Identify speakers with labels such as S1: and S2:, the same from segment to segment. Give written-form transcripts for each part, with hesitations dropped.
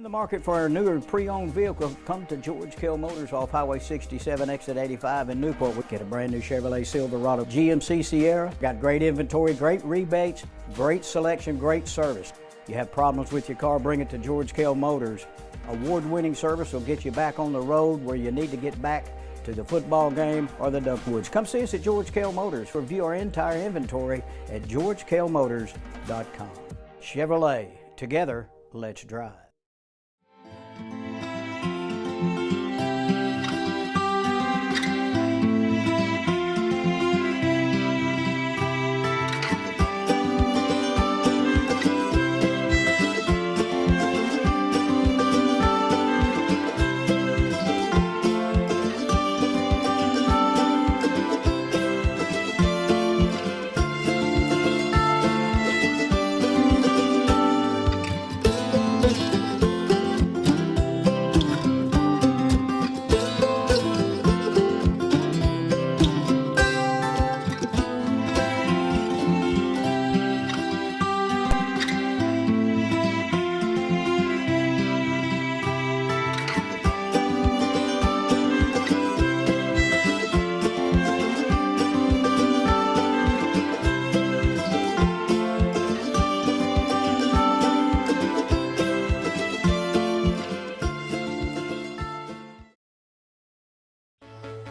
S1: the market for a newer pre-owned vehicle, come to George Kell Motors off Highway 67, exit 85 in Newport. We get a brand new Chevrolet Silverado, GMC Sierra. Got great inventory, great rebates, great selection, great service. You have problems with your car, bring it to George Kell Motors. Award-winning service will get you back on the road where you need to get back to the football game or the Duckwoods. Come see us at George Kell Motors. Review our entire inventory at georgekellmotors.com. Chevrolet, together, let's drive.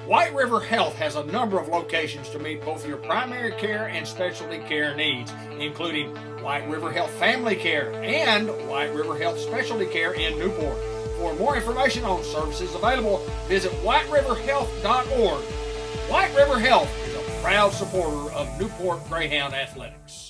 S2: White River Health has a number of locations to meet both your primary care and specialty care needs, including White River Health Family Care and White River Health Specialty Care in Newport. For more information on services available, visit whiteriverhealth.org. White River Health is a proud supporter of Newport Greyhound Athletics.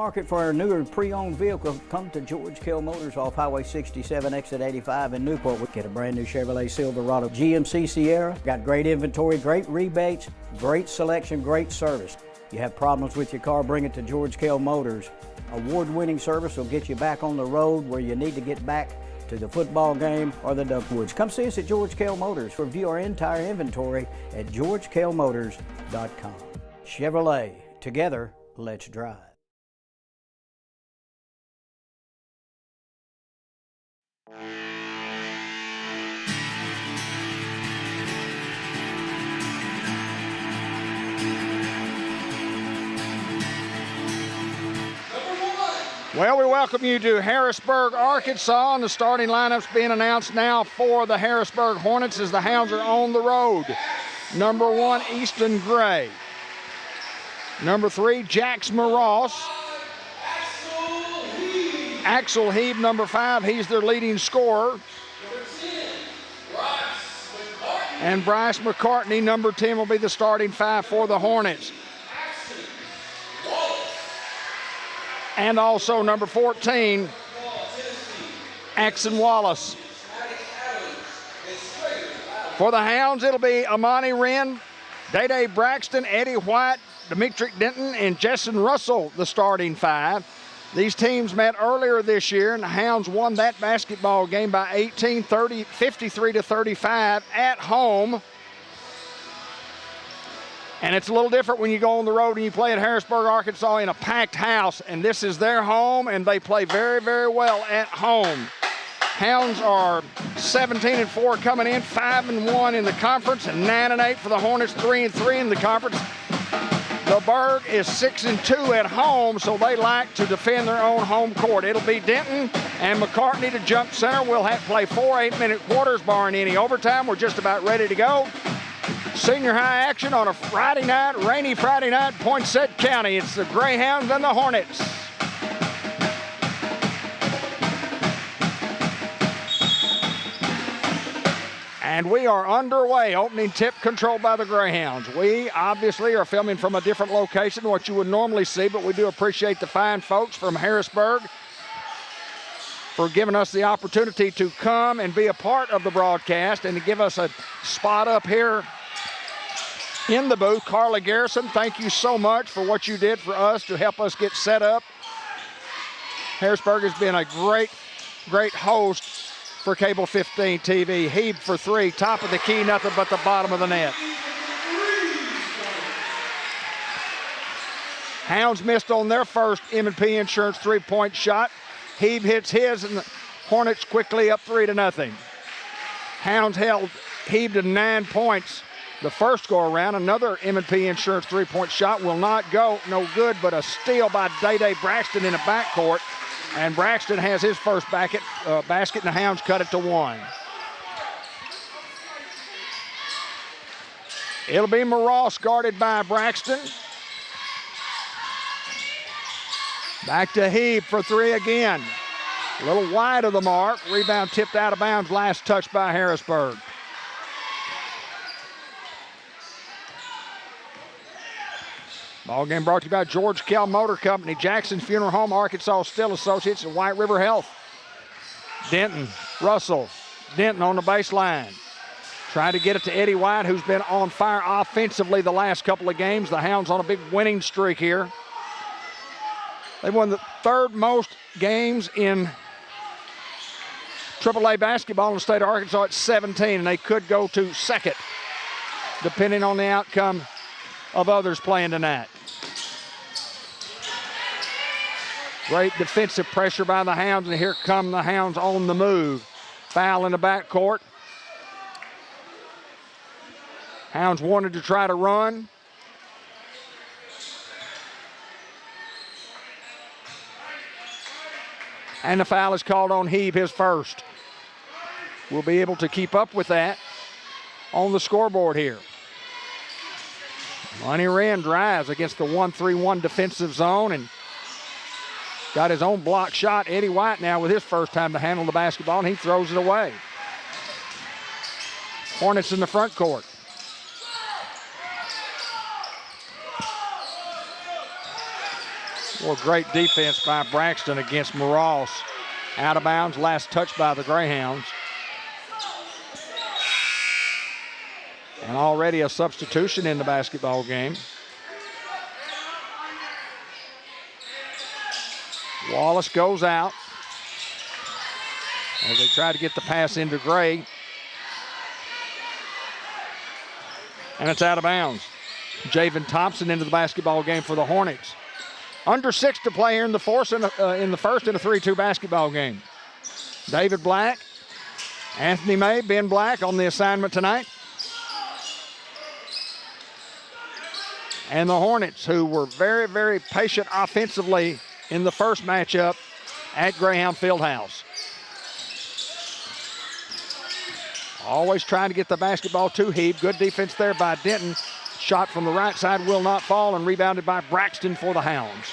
S1: market for a newer pre-owned vehicle, come to George Kell Motors off Highway 67, exit 85 in Newport. We get a brand new Chevrolet Silverado GMC Sierra. Got great inventory, great rebates, great selection, great service. You have problems with your car, bring it to George Kell Motors. Award-winning service will get you back on the road where you need to get back to the football game or the Duckwoods. Come see us at George Kell Motors. Review our entire inventory at georgekellmotors.com. Chevrolet, together, let's drive.
S2: Well, we welcome you to Harrisburg, Arkansas, and the starting lineup's being announced now for the Harrisburg Hornets as the Hounds are on the road. Number 1, Easton Gray. Number 3, Jax Moross. Axel Heeb, number 5, he's their leading scorer. And Bryce McCartney, number 10, will be the starting 5 for the Hornets. And also number 14, Axon Wallace. For the Hounds, it'll be Amani Wren, Day-Day Braxton, Eddie White, Demetric Denton, and Jessen Russell, the starting 5. These teams met earlier this year, and the Hounds won that basketball game by 18, 53-35 at home. And it's a little different when you go on the road and you play at Harrisburg, Arkansas in a packed house. And this is their home, and they play very, very well at home. Hounds are 17-4 coming in, 5-1 in the conference, and 9-8 for the Hornets, 3-3 in the conference. The Berg is 6-2 at home, so they like to defend their own home court. It'll be Denton and McCartney to jump center. We'll have to play 4 8-minute quarters, barring any overtime. We're just about ready to go. Senior high action on a Friday night, rainy Friday night, Poinsett County. It's the Greyhounds and the Hornets. And we are underway. Opening tip controlled by the Greyhounds. We obviously are filming from a different location than what you would normally see, but we do appreciate the fine folks from Harrisburg for giving us the opportunity to come and be a part of the broadcast and to give us a spot up here in the booth. Carla Garrison, thank you so much for what you did for us to help us get set up. Harrisburg has been a great, great host for Cable 15 TV. Heeb for 3, top of the key, nothing but the bottom of the net. Hounds missed on their first M&P Insurance 3-point shot. Heeb hits his, and the Hornets quickly up 3-0. Hounds held Heeb to 9 points the first go-around. Another M&P Insurance 3-point shot will not go, no good, but a steal by Day-Day Braxton in the backcourt. And Braxton has his first basket, and the Hounds cut it to 1. It'll be Moross guarded by Braxton. Back to Heeb for 3 again. A little wide of the mark. Rebound tipped out of bounds, last touch by Harrisburg. Ball game brought to you by George Kell Motor Company, Jackson Funeral Home, Arkansas Steel Associates, and White River Health. Denton, Russell, Denton on the baseline. Trying to get it to Eddie White, who's been on fire offensively the last couple of games. The Hounds on a big winning streak here. They've won the 3rd most games in AAA basketball in the state of Arkansas at 17, and they could go to 2nd, depending on the outcome of others playing tonight. Great defensive pressure by the Hounds, and here come the Hounds on the move. Foul in the backcourt. Hounds wanted to try to run. And the foul is called on Heeb, his first. We'll be able to keep up with that on the scoreboard here. Money Wren drives against the 1-3-1 defensive zone and got his own block shot. Eddie White now with his first time to handle the basketball, and he throws it away. Hornets in the front court. Well, great defense by Braxton against Moros. Out of bounds, last touch by the Greyhounds. And already a substitution in the basketball game. Wallace goes out as they try to get the pass into Gray. And it's out of bounds. Javen Thompson into the basketball game for the Hornets. Under 6 to play here in the first in a 3-2 basketball game. David Black, Anthony May, Ben Black on the assignment tonight. And the Hornets, who were very, very patient offensively in the first matchup at Greyhound Fieldhouse. Always trying to get the basketball to Hebe. Good defense there by Denton. Shot from the right side will not fall, and rebounded by Braxton for the Hounds.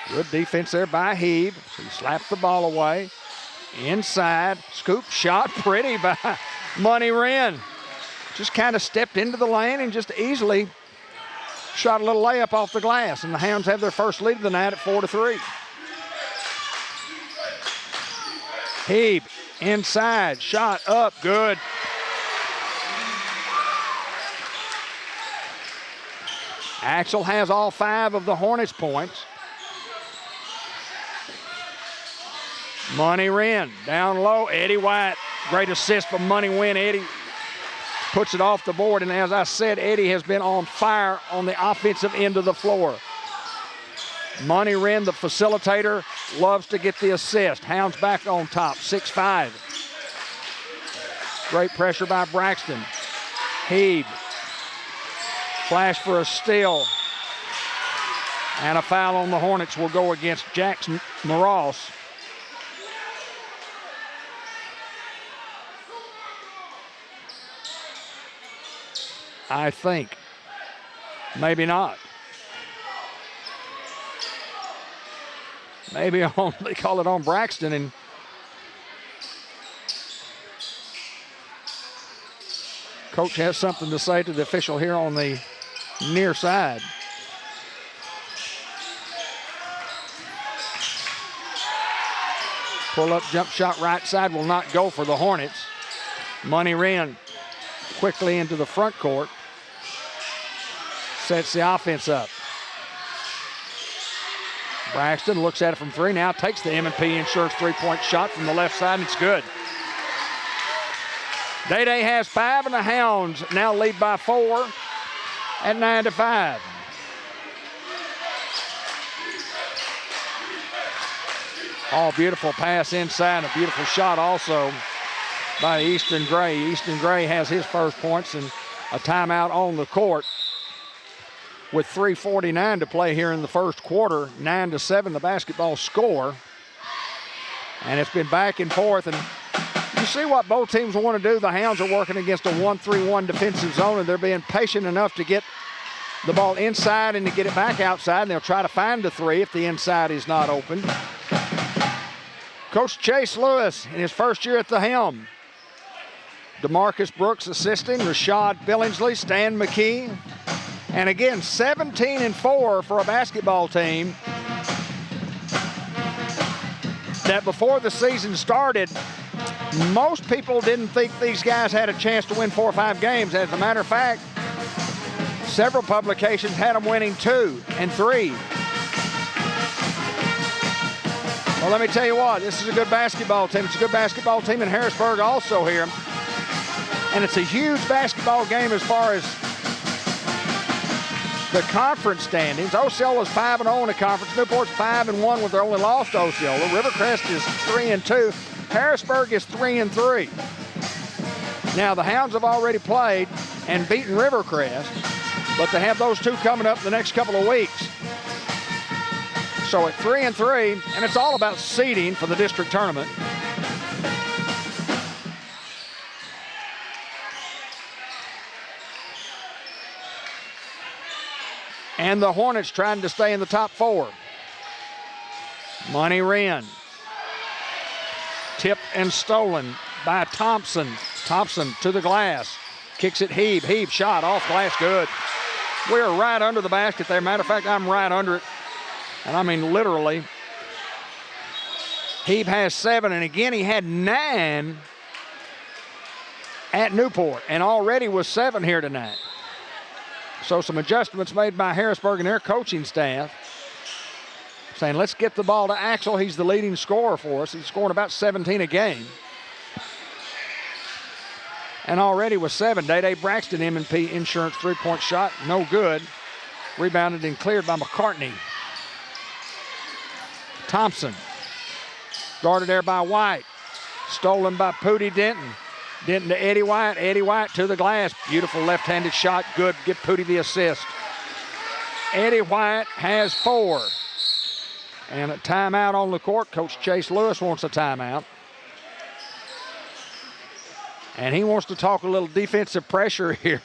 S2: Good defense there by Hebe. He slapped the ball away. Inside, scoop shot, pretty by Money Wren. Just kind of stepped into the lane and just easily shot a little layup off the glass, and the Hounds have their first lead of the night at 4-3. Hebe inside, shot up, good. Axel has all 5 of the Hornets' points. Money Wren down low, Eddie White. Great assist from Money Wren. Eddie puts it off the board, and as I said, Eddie has been on fire on the offensive end of the floor. Money Wren, the facilitator, loves to get the assist. Hounds back on top, 6-5. Great pressure by Braxton. Hebe. Flash for a steal. And a foul on the Hornets will go against Jackson Moros. I think. Maybe not. Maybe they call it on Braxton, and coach has something to say to the official here on the near side. Pull up jump shot right side will not go for the Hornets. Money Wren quickly into the front court. Sets the offense up. Braxton looks at it from 3 now, takes the M&P Insurance 3-point shot from the left side, and it's good. Day-Day has 5, and the Hounds now lead by 4 at 9-5. Oh, beautiful pass inside, a beautiful shot also by Easton Gray. Easton Gray has his first points and a timeout on the court. With 3:49 to play here in the first quarter, 9-7 the basketball score. And it's been back and forth, and you see what both teams want to do. The Hounds are working against a 1-3-1 defensive zone, and they're being patient enough to get the ball inside and to get it back outside, and they'll try to find the 3 if the inside is not open. Coach Chase Lewis in his first year at the helm. DeMarcus Brooks assisting, Rashad Billingsley, Stan McKee. And again, 17-4 for a basketball team that before the season started, most people didn't think these guys had a chance to win 4 or 5 games. As a matter of fact, several publications had them winning 2 and 3. Well, let me tell you what, this is a good basketball team. It's a good basketball team in Harrisburg also here. And it's a huge basketball game as far as the conference standings. Osceola was 5-0 in the conference. Newport's 5-1 with their only loss to Osceola. Rivercrest is 3-2. Harrisburg is 3-3. Now, the Hounds have already played and beaten Rivercrest, but they have those 2 coming up in the next couple of weeks. So at 3-3, and it's all about seeding for the district tournament. And the Hornets trying to stay in the top 4. Money Wren. Tipped and stolen by Thompson. Thompson to the glass. Kicks it Hebe. Hebe shot off glass, good. We're right under the basket there. Matter of fact, I'm right under it. And I mean literally. Hebe has 7, and again he had 9 at Newport, and already was 7 here tonight. So some adjustments made by Harrisburg and their coaching staff, saying let's get the ball to Axel. He's the leading scorer for us. He's scoring about 17 a game. And already with 7, Day-Day Braxton, M&P Insurance three-point shot, no good. Rebounded and cleared by McCartney. Thompson, guarded there by White. Stolen by Pooty Denton. Denton to Eddie White. Eddie White to the glass. Beautiful left-handed shot. Good. Get Pooty the assist. Eddie White has 4. And a timeout on the court. Coach Chase Lewis wants a timeout. And he wants to talk a little defensive pressure here.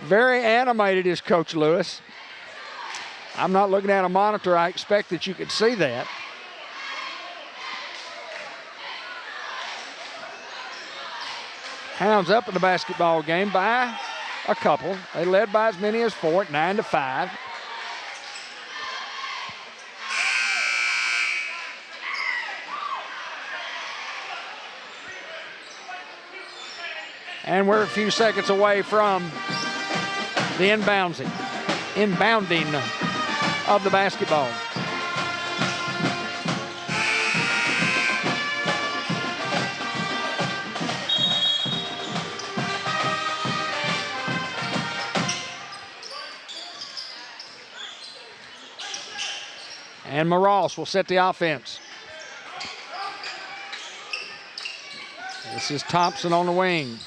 S2: Very animated is Coach Lewis. I'm not looking at a monitor. I expect that you could see that. Hounds up in the basketball game by a couple. They led by as many as 4 at 9-5. And we're a few seconds away from the inbounding of the basketball. And Morales will set the offense. This is Thompson on the wing.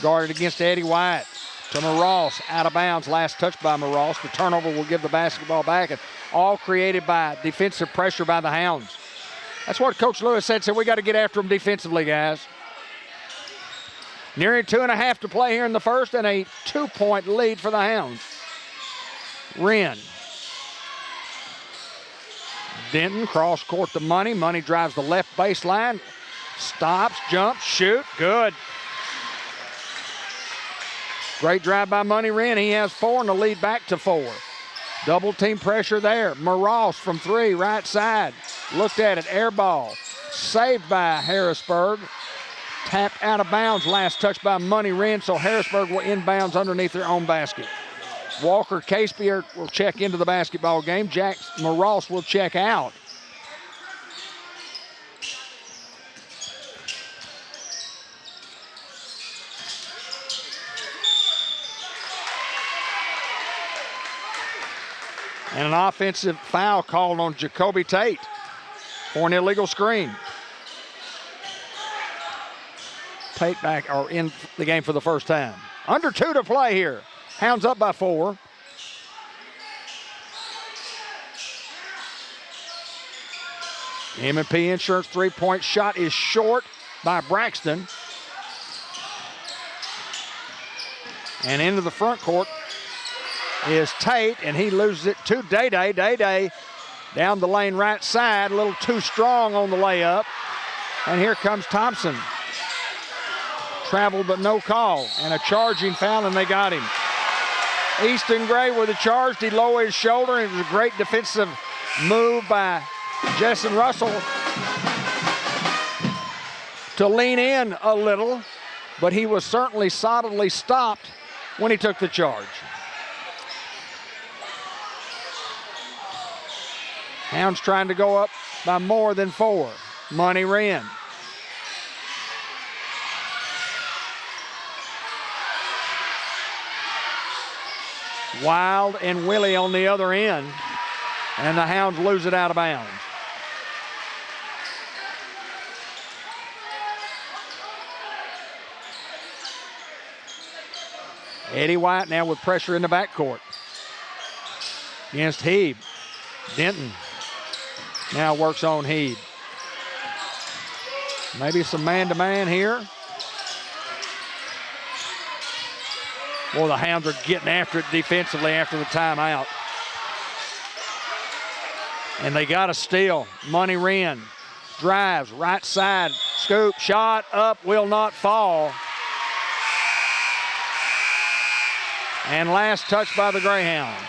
S2: Guarded against Eddie White. To Morales, out of bounds. Last touch by Morales. The turnover will give the basketball back. And all created by defensive pressure by the Hounds. That's what Coach Lewis said. So we got to get after them defensively, guys. Nearing 2.5 to play here in the first, and a 2-point lead for the Hounds. Wren. Denton, cross court to Money. Money drives the left baseline. Stops, jumps, shoot. Good. Great drive by Money Wren. He has 4 and the lead back to 4. Double team pressure there. Morales from 3, right side. Looked at it, air ball. Saved by Harrisburg. Tapped out of bounds, last touch by Money Wren, so Harrisburg will inbounds underneath their own basket. Walker Casepier will check into the basketball game. Jack Morales will check out. And an offensive foul called on Jacoby Tate for an illegal screen. Tate back or in the game for the first time. Under 2 to play here. Hounds up by 4. M&P Insurance three-point shot is short by Braxton. And into the front court is Tate, and he loses it to Day-Day. Day-Day down the lane right side, a little too strong on the layup. And here comes Thompson. Traveled but no call, and a charging foul, and they got him. Easton Gray with a charge. He lowered his shoulder, and it was a great defensive move by Jessen Russell to lean in a little, but he was certainly solidly stopped when he took the charge. Hounds trying to go up by more than 4. Money Wren. Wild and Willie on the other end, and the Hounds lose it out of bounds. Eddie White now with pressure in the backcourt against Hebe. Denton now works on Hebe. Maybe some man-to-man here. Boy, the Hounds are getting after it defensively after the timeout. And they got a steal. Money Wren drives, right side, scoop, shot, up, will not fall. And last touch by the Greyhounds.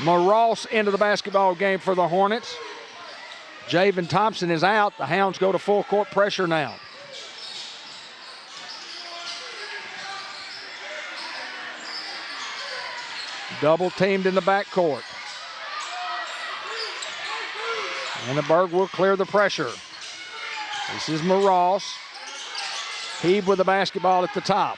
S2: Maross into the basketball game for the Hornets. Javen Thompson is out. The Hounds go to full court pressure now. Double teamed in the backcourt. Anneberg will clear the pressure. This is Maross. Hebe with the basketball at the top.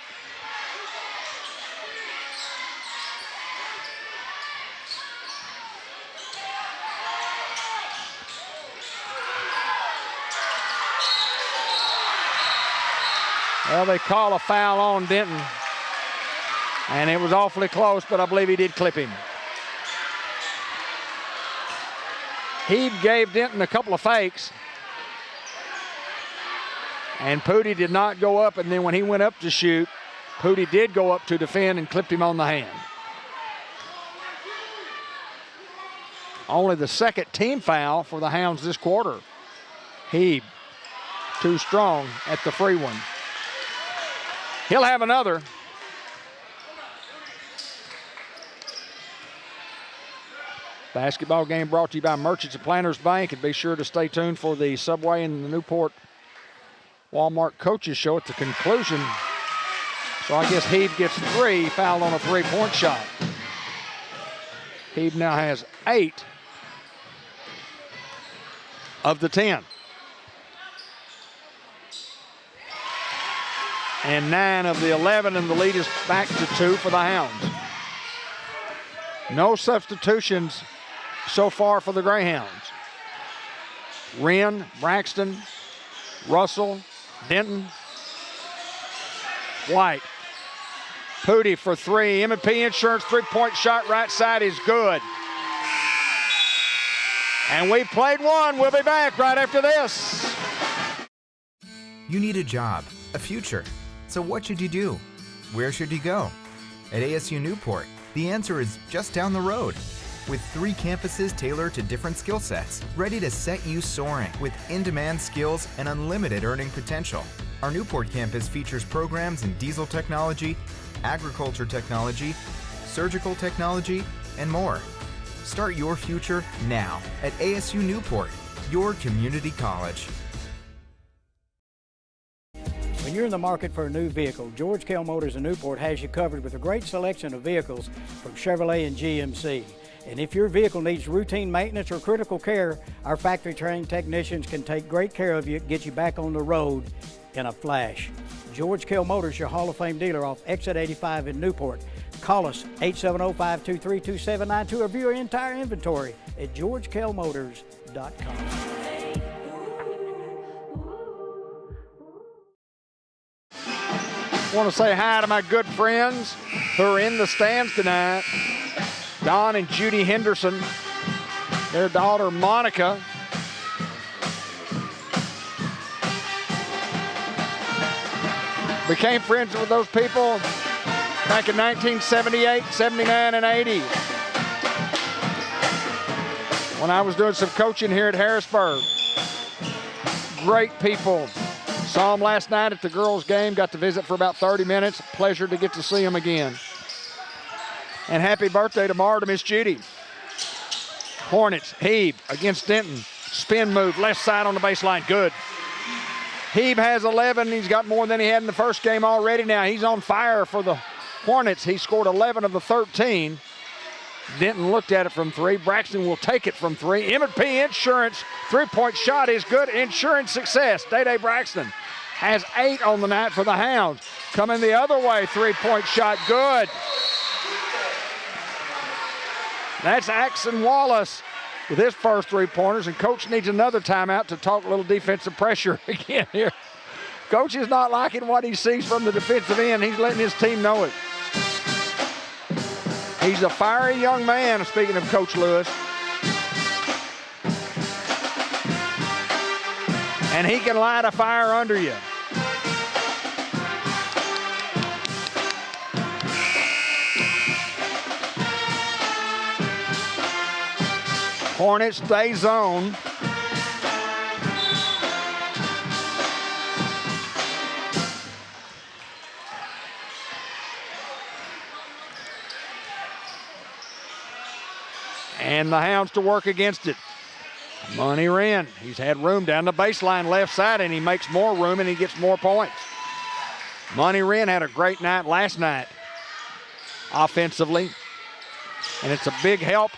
S2: Well, they call a foul on Denton. And it was awfully close, but I believe he did clip him. Hebe gave Denton a couple of fakes. And Pooty did not go up, and then when he went up to shoot, Pooty did go up to defend and clipped him on the hand. Only the second team foul for the Hounds this quarter. Hebe, too strong at the free one. He'll have another. Basketball game brought to you by Merchants and Planters Bank, and be sure to stay tuned for the Subway and the Newport Walmart Coaches Show at the conclusion. So I guess Hebe gets 3, fouled on a three-point shot. Hebe now has 8 of the 10. And 9 of the 11, and the lead is back to 2 for the Hounds. No substitutions so far for the Greyhounds. Wren, Braxton, Russell, Denton, White. Pooty for 3. M&P Insurance three-point shot right side is good. And we played one. We'll be back right after this.
S3: You need a job, a future. So what should you do? Where should you go? At ASU Newport, the answer is just down the road. With 3 campuses tailored to different skill sets, ready to set you soaring with in-demand skills and unlimited earning potential. Our Newport campus features programs in diesel technology, agriculture technology, surgical technology, and more. Start your future now at ASU Newport, your community college.
S1: When you're in the market for a new vehicle, George Kell Motors in Newport has you covered with a great selection of vehicles from Chevrolet and GMC. And if your vehicle needs routine maintenance or critical care, our factory-trained technicians can take great care of you, get you back on the road in a flash. George Kell Motors, your Hall of Fame dealer off Exit 85 in Newport. Call us 870-523-2792 or view our entire inventory at georgekellmotors.com.
S2: I want to say hi to my good friends who are in the stands tonight. Don and Judy Henderson, their daughter Monica. Became friends with those people back in 1978, 79, and 80. When I was doing some coaching here at Harrisburg. Great people. Saw them last night at the girls' game. Got to visit for about 30 minutes. Pleasure to get to see them again. And happy birthday tomorrow to Miss Judy. Hornets, Hebe against Denton. Spin move, left side on the baseline, good. Hebe has 11. He's got more than he had in the first game already now. He's on fire for the Hornets. He scored 11 of the 13. Denton looked at it from 3. Braxton will take it from 3. M&P Insurance three-point shot is good. Insurance success. Day-Day Braxton has 8 on the night for the Hounds. Coming the other way, three-point shot, good. That's Axon Wallace with his first 3-pointers, and Coach needs another timeout to talk a little defensive pressure again here. Coach is not liking what he sees from the defensive end. He's letting his team know it. He's a fiery young man, speaking of Coach Lewis. And he can light a fire under you. Hornets stay zone. And the Hounds to work against it. Money Wren, he's had room down the baseline left side, and he makes more room and he gets more points. Money Wren had a great night last night offensively, and it's a big help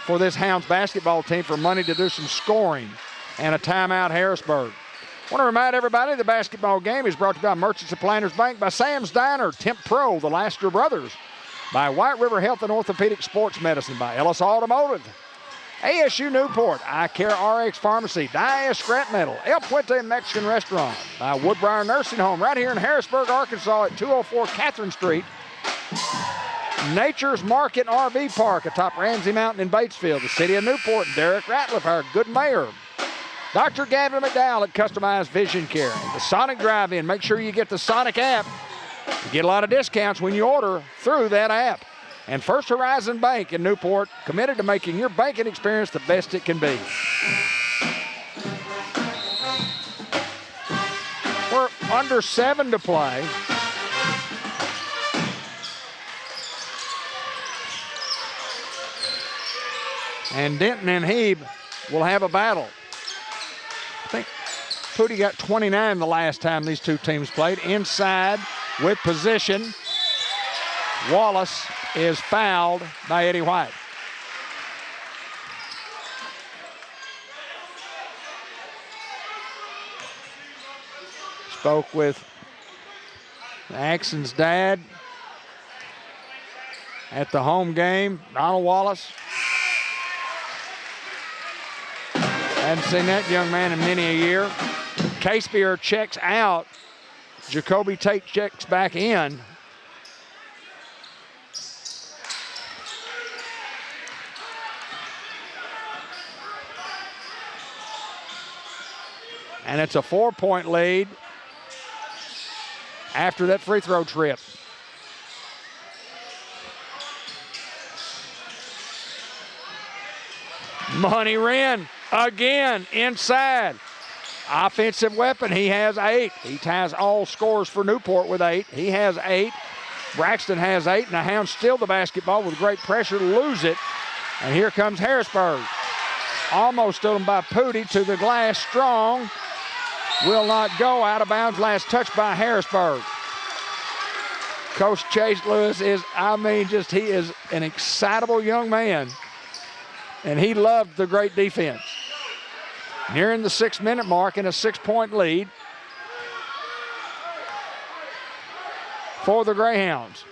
S2: for this Hounds basketball team for Money to do some scoring and a timeout Harrisburg. I want to remind everybody the basketball game is brought to you by Merchants of Planters Bank, by Sam's Diner, Temp Pro, the Laster Brothers, by White River Health and Orthopedic Sports Medicine, by Ellis Automotive, ASU Newport, Eye Care RX Pharmacy, Dias Scrap Metal, El Puente Mexican Restaurant, by Woodbriar Nursing Home right here in Harrisburg, Arkansas at 204 Catherine Street. Nature's Market RV Park atop Ramsey Mountain in Batesville, the city of Newport, and Derek Ratliff, our good mayor. Dr. Gavin McDowell at Customized Vision Care. And the Sonic Drive-In, make sure you get the Sonic app. You get a lot of discounts when you order through that app. And First Horizon Bank in Newport, committed to making your banking experience the best it can be. We're under 7 to play. And Denton and Hebe will have a battle. I think Pooty got 29 the last time these two teams played. Inside with position. Wallace is fouled by Eddie White. Spoke with Axon's dad at the home game, Donald Wallace. Hadn't seen that young man in many a year. Casebeer checks out. Jacoby Tate checks back in. And it's a 4-point lead after that free throw trip. Money Wren again inside. Offensive weapon, he has 8. He ties all scores for Newport with 8. He has 8. Braxton has 8, and the Hounds steal the basketball with great pressure, lose it. And here comes Harrisburg. Almost stolen by Pooty to the glass, Strong. Will not go, out of bounds, last touch by Harrisburg. Coach Chase Lewis is, he is an excitable young man. And he loved the great defense. Nearing the 6-minute mark in a 6-point lead for the Greyhounds.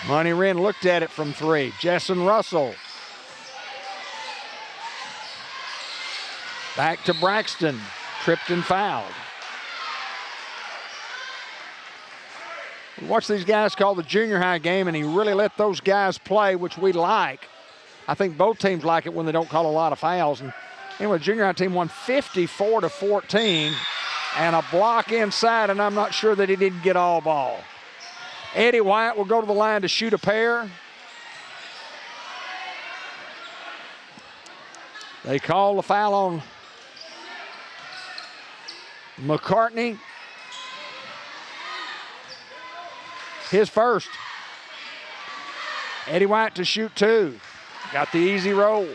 S2: Money Wren looked at it from 3. Jessen Russell. Back to Braxton. Tripped and fouled. We watch these guys call the junior high game, and he really let those guys play, which we like. I think both teams like it when they don't call a lot of fouls. And anyway, the junior high team won 54-14, and a block inside, and I'm not sure that he didn't get all ball. Eddie White will go to the line to shoot a pair. They call the foul on McCartney. His first. Eddie White to shoot 2. Got the easy roll.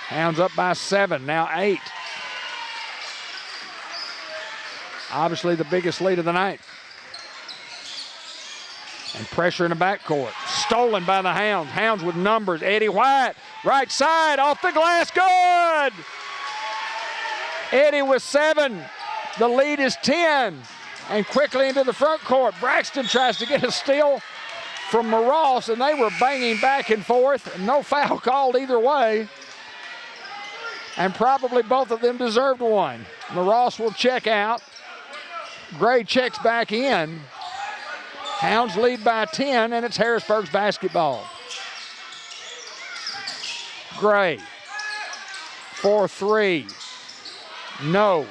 S2: Hounds up by 7, now 8. Obviously the biggest lead of the night. And pressure in the backcourt. Stolen by the Hounds. Hounds with numbers. Eddie White, right side, off the glass, good! Eddie with 7. The lead is 10. And quickly into the front court. Braxton tries to get a steal from Moros, and they were banging back and forth. No foul called either way. And probably both of them deserved one. Moros will check out. Gray checks back in. Hounds lead by 10, and it's Harrisburg's basketball. Gray for 3. No.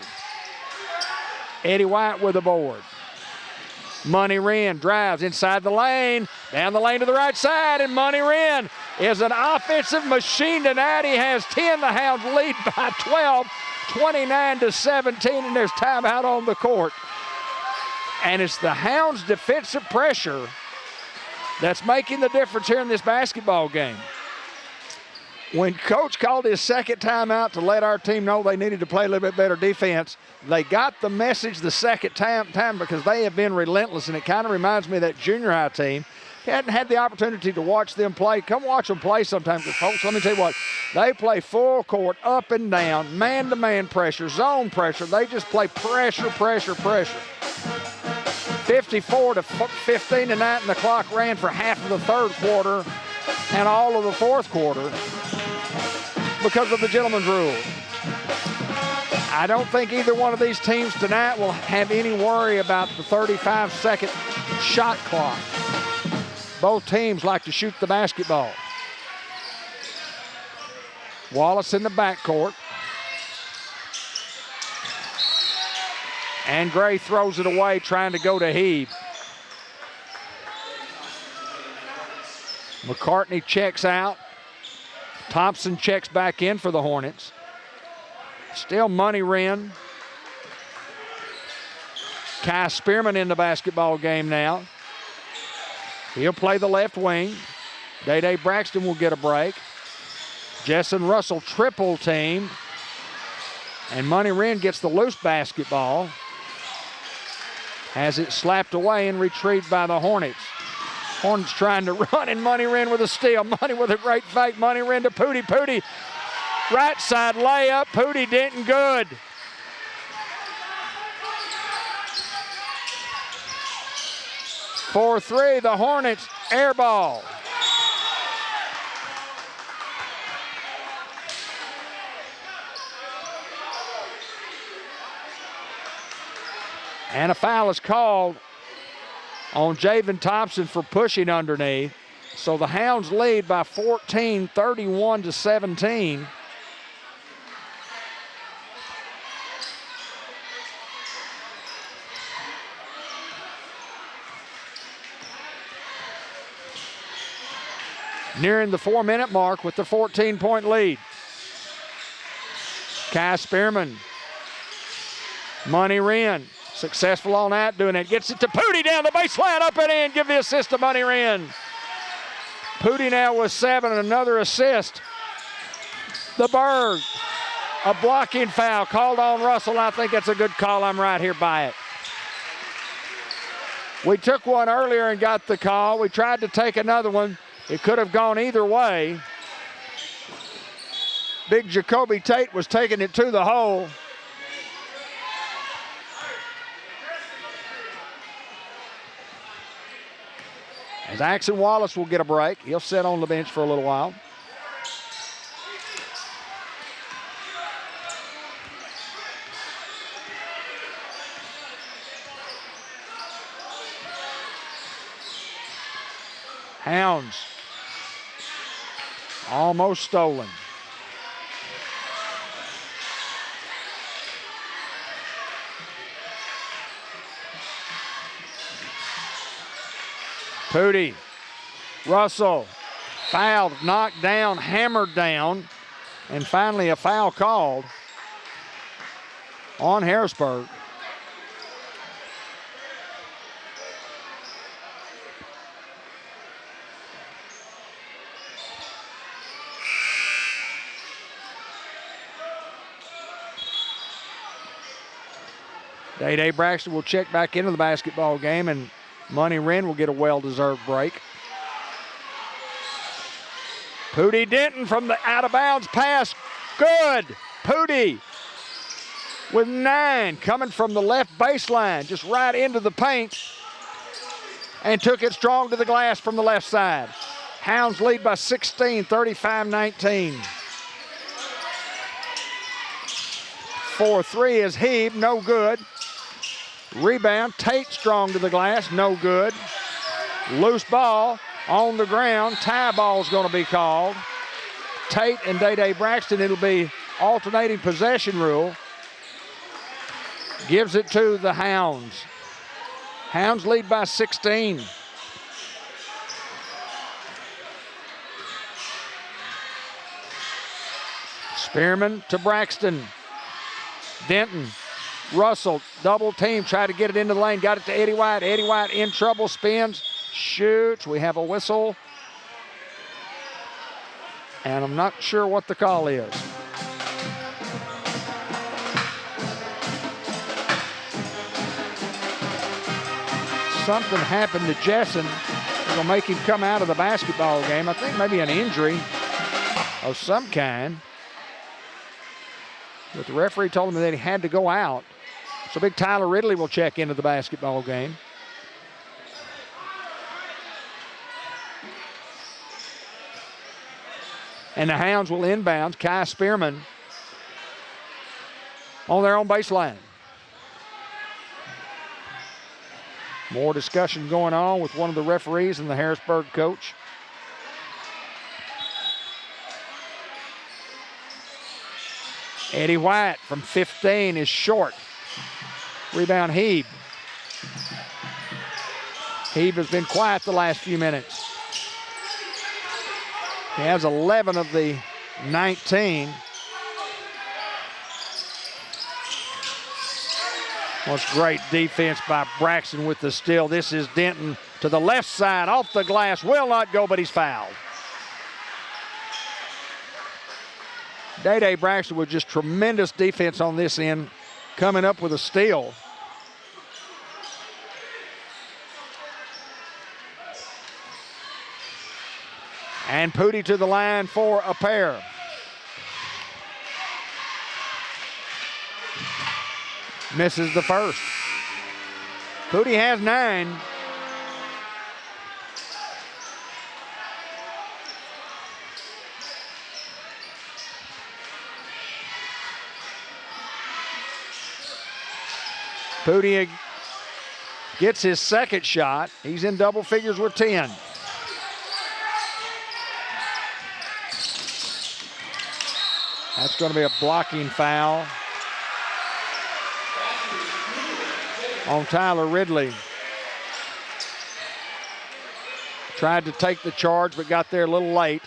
S2: Eddie White with the board. Money Wren drives inside the lane, down the lane to the right side, and Money Wren is an offensive machine tonight. He has 10. The Hounds lead by 12, 29-17, and there's timeout on the court. And it's the Hounds' defensive pressure that's making the difference here in this basketball game. When Coach called his second timeout to let our team know they needed to play a little bit better defense, they got the message the second time because they have been relentless, and it kind of reminds me of that junior high team. Hadn't had the opportunity to watch them play. Come watch them play sometime, because, folks, let me tell you what, they play full court, up and down, man-to-man pressure, zone pressure. They just play pressure, pressure, pressure. 54-15 tonight, and the clock ran for half of the third quarter and all of the fourth quarter because of the gentleman's rule. I don't think either one of these teams tonight will have any worry about the 35-second shot clock. Both teams like to shoot the basketball. Wallace in the backcourt. And Gray throws it away, trying to go to Heave. McCartney checks out. Thompson checks back in for the Hornets. Still Money Wren. Kai Spearman in the basketball game now. He'll play the left wing. Day-Day Braxton will get a break. Jessen Russell triple team. And Money Wren gets the loose basketball. Has it slapped away and retrieved by the Hornets. Hornets trying to run, and Money Wren with a steal. Money with a great fake. Money Wren to Pooty. Pooty, right side layup. Pooty Denton good. For 3, the Hornets air ball. And a foul is called on Javen Thompson for pushing underneath. So the Hounds lead by 14, 31-17. Nearing the 4-minute mark with the 14-point lead. Kai Spearman. Money Wren. Successful on that, doing it. Gets it to Pooty down the baseline, up and in. Give the assist to Money Wren. Pooty now with 7, another assist. The Berg. A blocking foul called on Russell. I think that's a good call. I'm right here by it. We took one earlier and got the call. We tried to take another one. It could have gone either way. Big Jacoby Tate was taking it to the hole. As Axon Wallace will get a break. He'll sit on the bench for a little while. Hounds almost stolen. Pooty, Russell, fouled, knocked down, hammered down, and finally a foul called on Harrisburg. Day-Day Braxton will check back into the basketball game, and Money Wren will get a well-deserved break. Pooty Denton from the out-of-bounds pass. Good. Pooty with 9 coming from the left baseline, just right into the paint, and took it strong to the glass from the left side. Hounds lead by 16, 35-19. 4-3 is Heeb, no good. Rebound, Tate strong to the glass, no good. Loose ball on the ground, tie ball's gonna be called. Tate and Day-Day Braxton, it'll be alternating possession rule. Gives it to the Hounds. Hounds lead by 16. Spearman to Braxton. Denton, Russell, double team, tried to get it into the lane, got it to Eddie White. Eddie White in trouble, spins, shoots. We have a whistle. And I'm not sure what the call is. Something happened to Jessen. It'll make him come out of the basketball game. I think maybe an injury of some kind. But the referee told him that he had to go out. So big Tyler Ridley will check into the basketball game. And the Hounds will inbound. Kai Spearman on their own baseline. More discussion going on with one of the referees and the Harrisburg coach. Eddie White from 15 is short. Rebound Hebe. Hebe has been quiet the last few minutes. He has 11 of the 19. What's great defense by Braxton with the steal. This is Denton to the left side, off the glass, will not go, but he's fouled. Day-Day Braxton with just tremendous defense on this end, coming up with a steal. And Pooty to the line for a pair. Misses the first. Pooty has 9. Pooty gets his second shot. He's in double figures with 10. That's going to be a blocking foul on Tyler Ridley. Tried to take the charge, but got there a little late.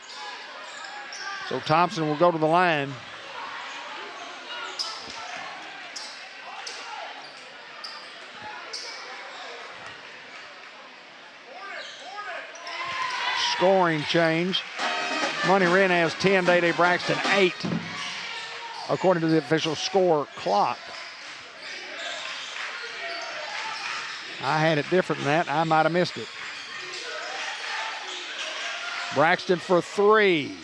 S2: So Thompson will go to the line. Scoring change. Money Wren has 10, Day-Day Braxton 8, according to the official score clock. I had it different than that. I might have missed it. Braxton for 3.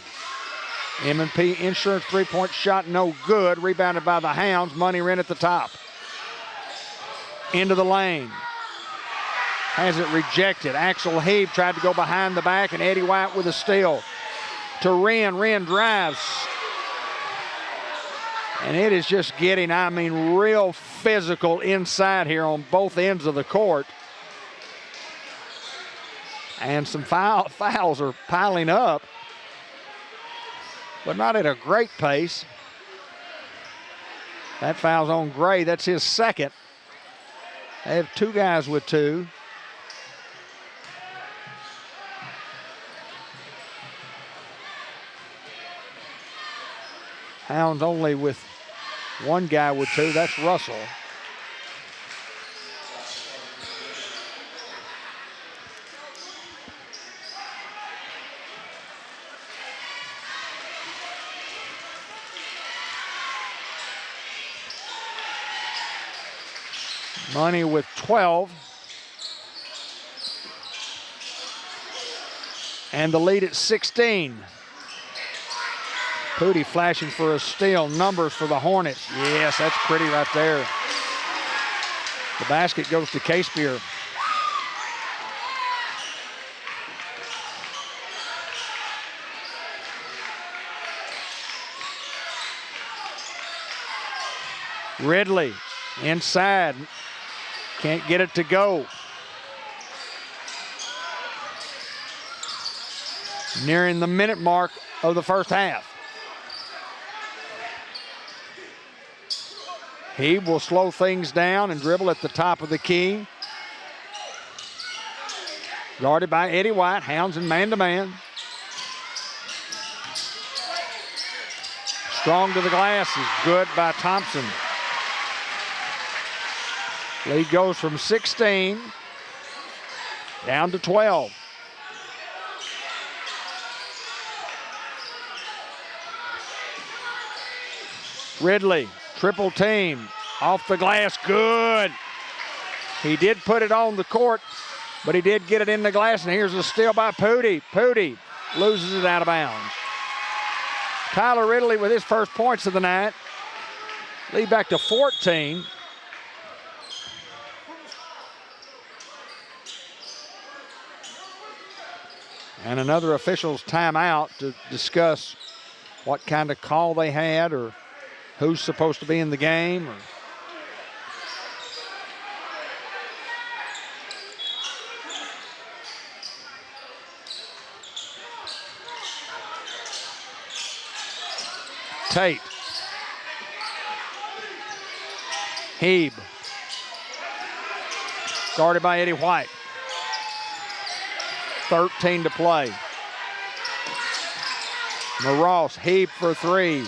S2: M&P Insurance three-point shot, no good. Rebounded by the Hounds. Money Wren at the top. Into the lane. Has it rejected. Axel Hebe tried to go behind the back, and Eddie White with a steal. To Wren. Wren drives. And it is just getting, I mean, real physical inside here on both ends of the court. And some fouls are piling up, but not at a great pace. That foul's on Gray. That's his second. They have 2 guys with 2. Hounds only with 1 guy with 2. That's Russell. Money with 12. And the lead at 16. Pooty flashing for a steal. Numbers for the Hornets. Yes, that's pretty right there. The basket goes to Casepier. Ridley inside. Can't get it to go. Nearing the minute mark of the first half. He will slow things down and dribble at the top of the key. Guarded by Eddie White. Hounds in man-to-man. Strong to the glass is good by Thompson. Lead goes from 16 down to 12. Ridley, triple team, off the glass, good. He did put it on the court, but he did get it in the glass, and here's a steal by Pooty. Pooty loses it out of bounds. Tyler Ridley with his first points of the night. Lead back to 14. And another official's timeout to discuss what kind of call they had or who's supposed to be in the game. Tate. Hebe. Guarded by Eddie White. 13 to play. Maross, Hebe for three.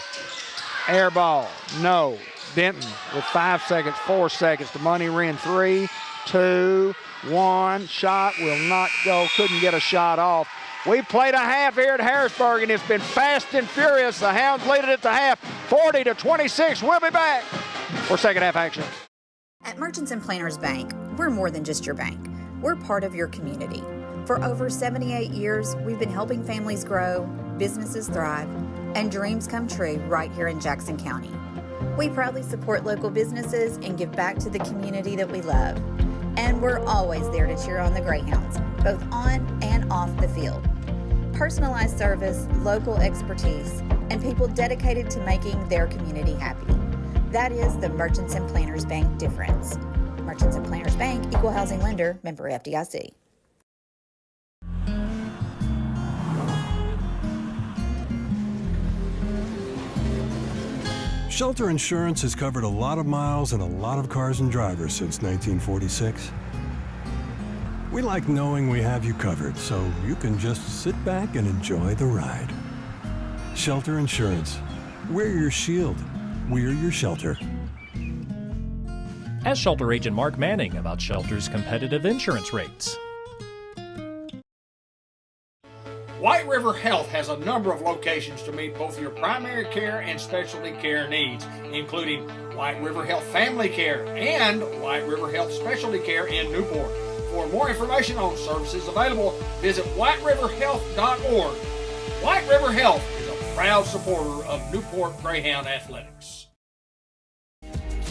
S2: Air ball, no. Denton with 5 seconds, 4 seconds. The money ran 3, 2, 1. Shot will not go. Couldn't get a shot off. We've played a half here at Harrisburg, and it's been fast and furious. The Hounds lead it at the half, 40-26. We'll be back for second half action.
S4: At Merchants and Planners Bank, we're more than just your bank. We're part of your community. For over 78 years, we've been helping families grow, businesses thrive, and dreams come true right here in Jackson County. We proudly support local businesses and give back to the community that we love. And we're always there to cheer on the Greyhounds, both on and off the field. Personalized service, local expertise, and people dedicated to making their community happy. That is the Merchants and Planners Bank difference. Merchants and Planners Bank, Equal Housing Lender, member FDIC.
S5: Shelter Insurance has covered a lot of miles and a lot of cars and drivers since 1946. We like knowing we have you covered, so you can just sit back and enjoy the ride. Shelter Insurance. We're your shield. We're your shelter.
S6: Ask Shelter Agent Mark Manning about Shelter's competitive insurance rates.
S2: White River Health has a number of locations to meet both your primary care and specialty care needs, including White River Health Family Care and White River Health Specialty Care in Newport. For more information on services available, visit whiteriverhealth.org. White River Health is a proud supporter of Newport Greyhound Athletics.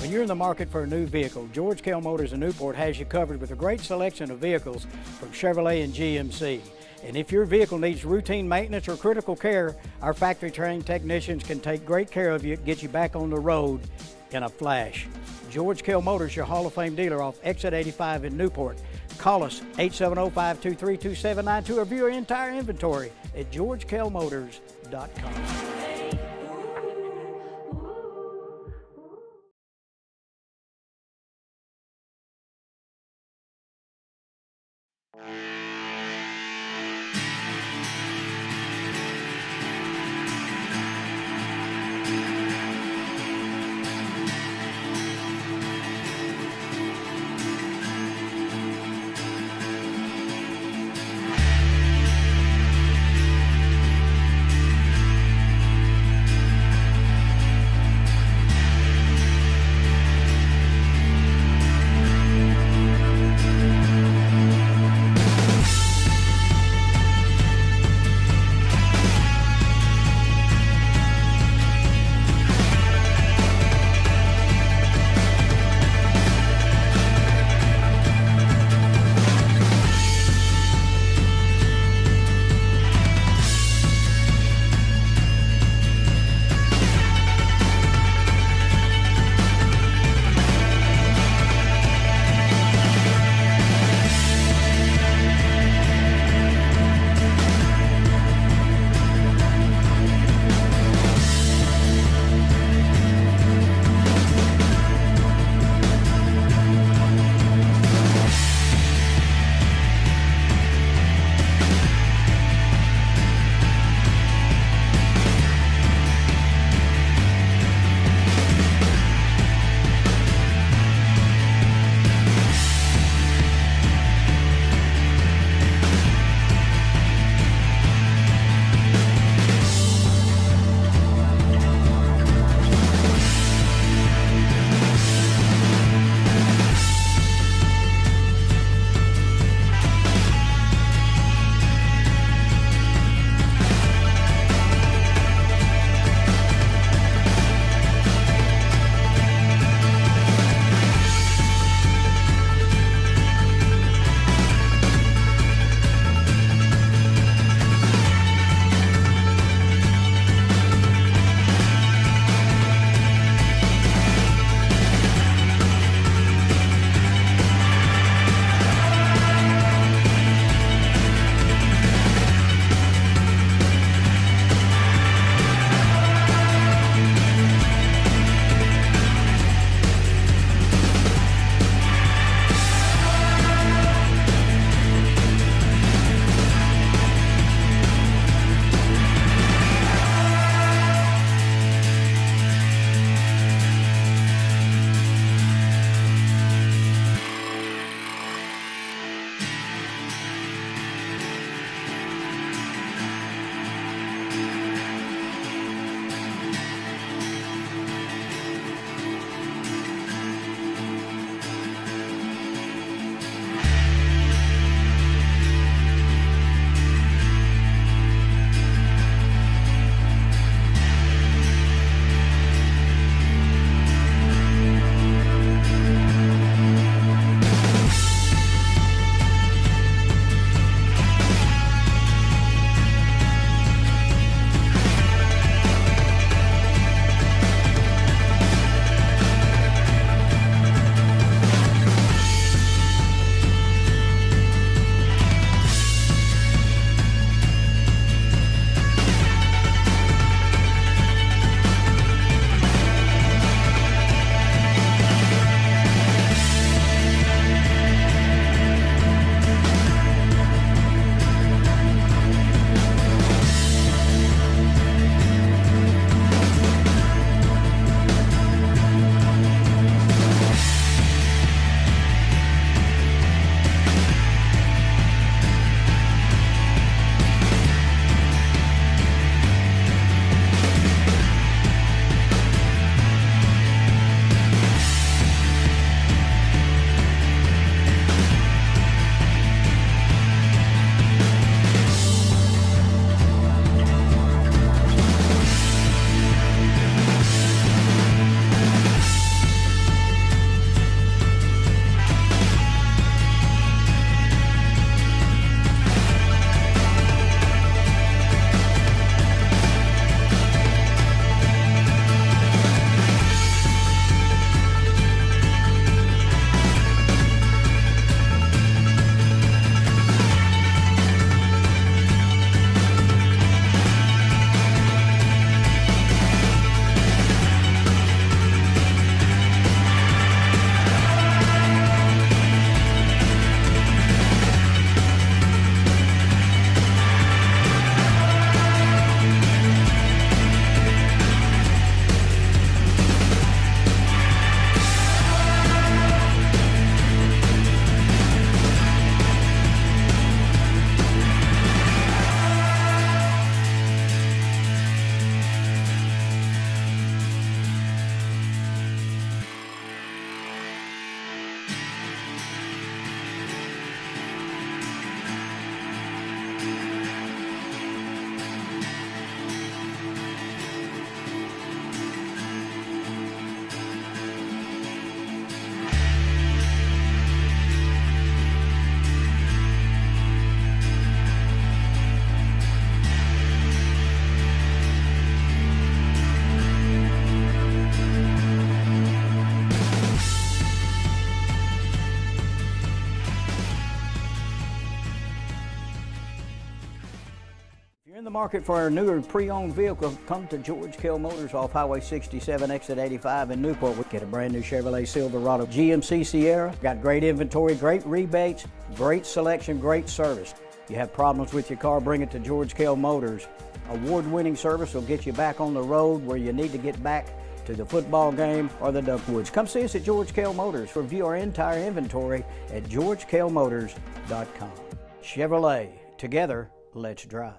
S1: When you're in the market for a new vehicle, George Kell Motors in Newport has you covered with a great selection of vehicles from Chevrolet and GMC. And if your vehicle needs routine maintenance or critical care, our factory-trained technicians can take great care of you, get you back on the road in a flash. George Kell Motors, your Hall of Fame dealer off Exit 85 in Newport. Call us 870-523-2792 or view our entire inventory at georgekellmotors.com. In the market for a newer pre-owned vehicle, come to George Kell Motors off Highway 67, exit 85 in Newport. We get a brand new Chevrolet Silverado GMC Sierra. Got great inventory, great rebates, great selection, great service. You have problems with your car, bring it to George Kell Motors. Award-winning service will get you back on the road where you need to get back to the football game or the Duckwoods. Come see us at George Kell Motors. Review our entire inventory at georgekellmotors.com. Chevrolet, together, let's drive.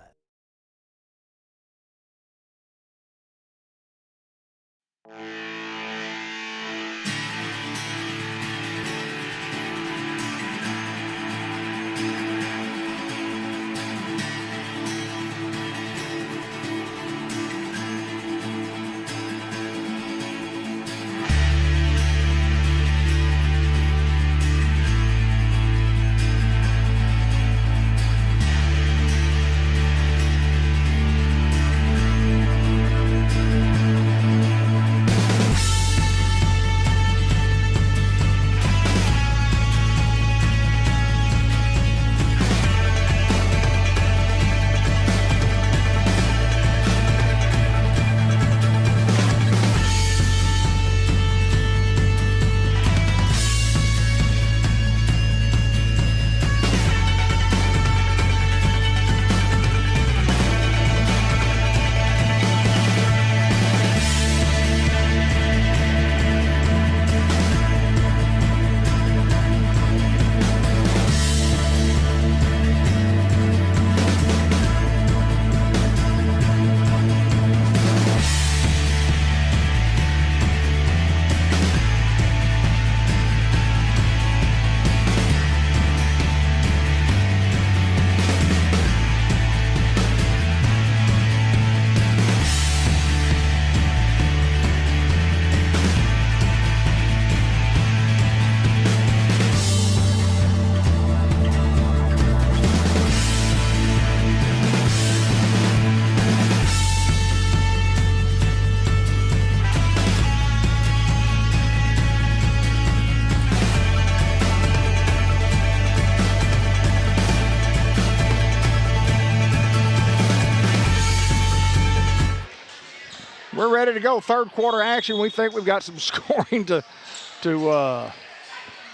S2: We're ready to go. Third quarter action. We think we've got some scoring to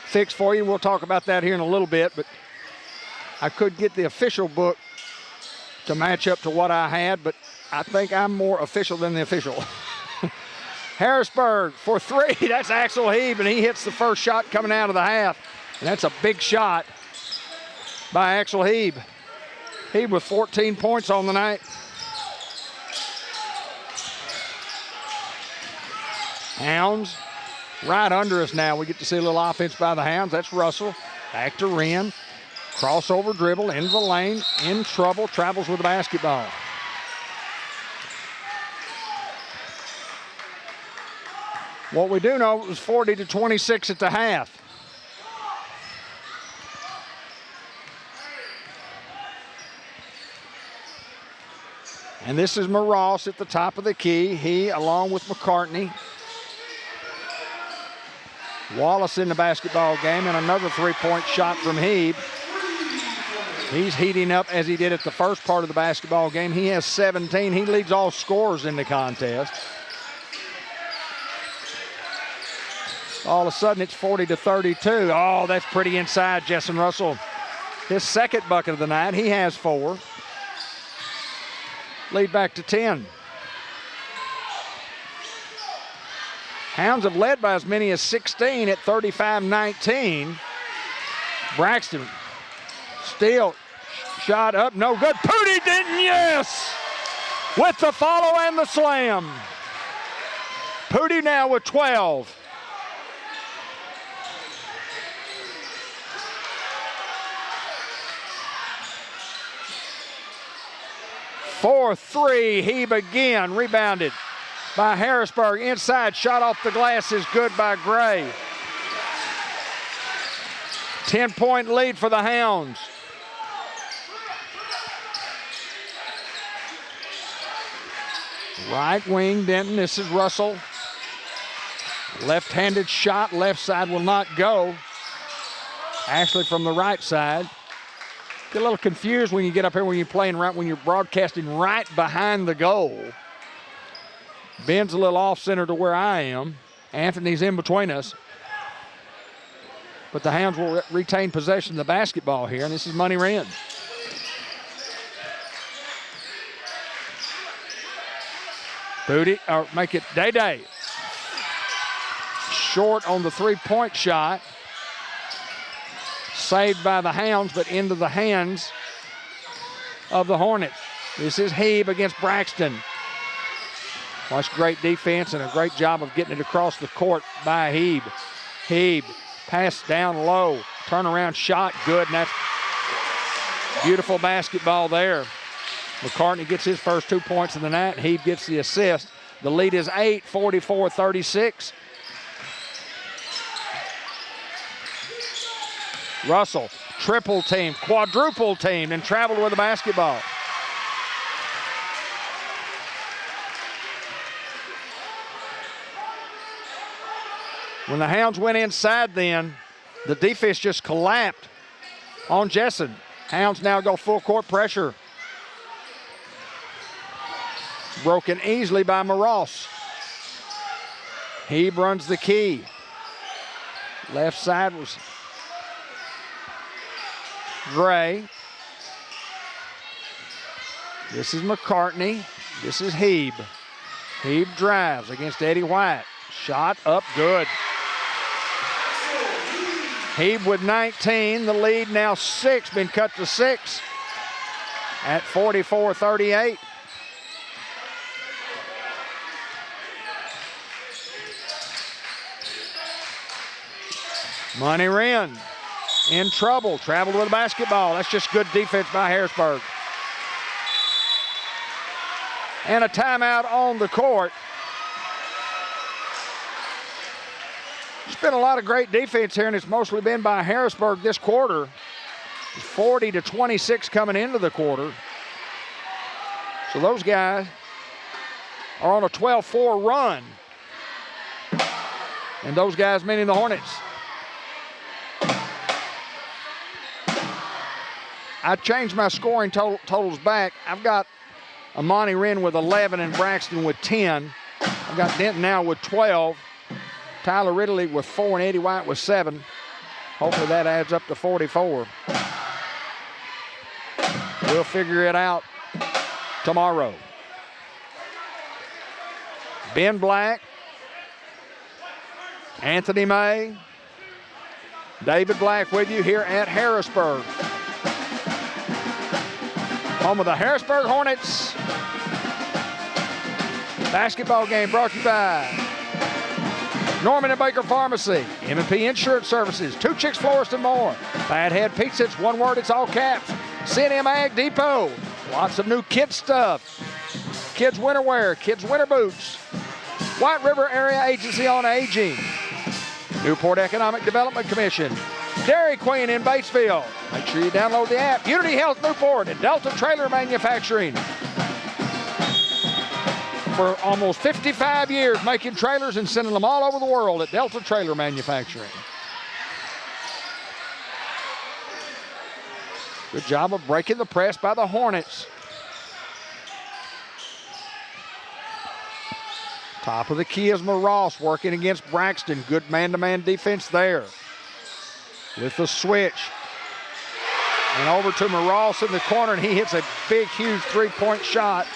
S2: fix for you. We'll talk about that here in a little bit, but I could get the official book to match up to what I had, but I think I'm more official than the official. Harrisburg for three. That's Axel Heeb, and he hits the first shot coming out of the half. And that's a big shot by Axel Heeb. Heeb with 14 points on the night. Hounds right under us now. We get to see a little offense by the Hounds. That's Russell. Back to Wren. Crossover dribble into the lane. In trouble. Travels with the basketball. What we do know, it was 40-26 at the half. And this is Moross at the top of the key. He, along with McCartney. Wallace in the basketball game, and another three-point shot from Heeb. He's heating up as he did at the first part of the basketball game. He has 17. He leads all scorers in the contest. All of a sudden, it's 40-32. Oh, that's pretty inside, Jessen Russell. His second bucket of the night. He has 4. Lead back to 10. Hounds have led by as many as 16 at 35-19. Braxton, steal, shot up, no good. Pooty didn't, yes! With the follow and the slam. Pooty now with 12. For 3, Heeb again, rebounded by Harrisburg. Inside, shot off the glass is good by Gray. 10-point lead for the Hounds. Right wing, Denton, this is Russell. Left-handed shot, left side will not go. Ashley from the right side. Get a little confused when you get up here when you're broadcasting right behind the goal. Ben's a little off center to where I am. Anthony's in between us. But the Hounds will retain possession of the basketball here, and this is Money Wren. Booty, or make it Day. Short on the three-point shot. Saved by the Hounds, but into the hands of the Hornets. This is Hebe against Braxton. Watch great defense and a great job of getting it across the court by Hebe. Hebe, pass down low, turnaround shot, good, and that's beautiful basketball there. McCartney gets his first 2 points of the night. Hebe gets the assist. The lead is 8, 44-36. Russell, triple team, quadruple team, and traveled with the basketball. When the Hounds went inside then, the defense just collapsed on Jessen. Hounds now go full court pressure. Broken easily by Moross. Hebe runs the key. Left side was Gray. This is McCartney. This is Hebe. Hebe drives against Eddie White. Shot up good. Hebe with 19. The lead now 6. Been cut to 6 at 44-38. Money Wren in trouble. Traveled with the basketball. That's just good defense by Harrisburg. And a timeout on the court. There's been a lot of great defense here, and it's mostly been by Harrisburg this quarter. It's 40-26 coming into the quarter. So those guys are on a 12-4 run. And those guys meaning the Hornets. I changed my scoring totals back. I've got Amani Wren with 11 and Braxton with 10. I've got Denton now with 12. Tyler Ridley with 4 and Eddie White with 7. Hopefully that adds up to 44. We'll figure it out tomorrow. Ben Black, Anthony May, David Black with you here at Harrisburg. Home of the Harrisburg Hornets. Basketball game brought to you by Norman and Baker Pharmacy, M&P Insurance Services, Two Chicks Florist and more. Fathead Pizza, it's one word, it's all caps. CNM Ag Depot, lots of new kids stuff. Kids winter wear, kids winter boots. White River Area Agency on Aging. Newport Economic Development Commission. Dairy Queen in Batesville. Make sure you download the app. Unity Health Newport and Delta Trailer Manufacturing. For almost 55 years making trailers and sending them all over the world at Delta Trailer Manufacturing. Good job of breaking the press by the Hornets. Top of the key is Moross working against Braxton. Good man-to-man defense there. With the switch. And over to Moross in the corner, and he hits a big, huge three-point shot.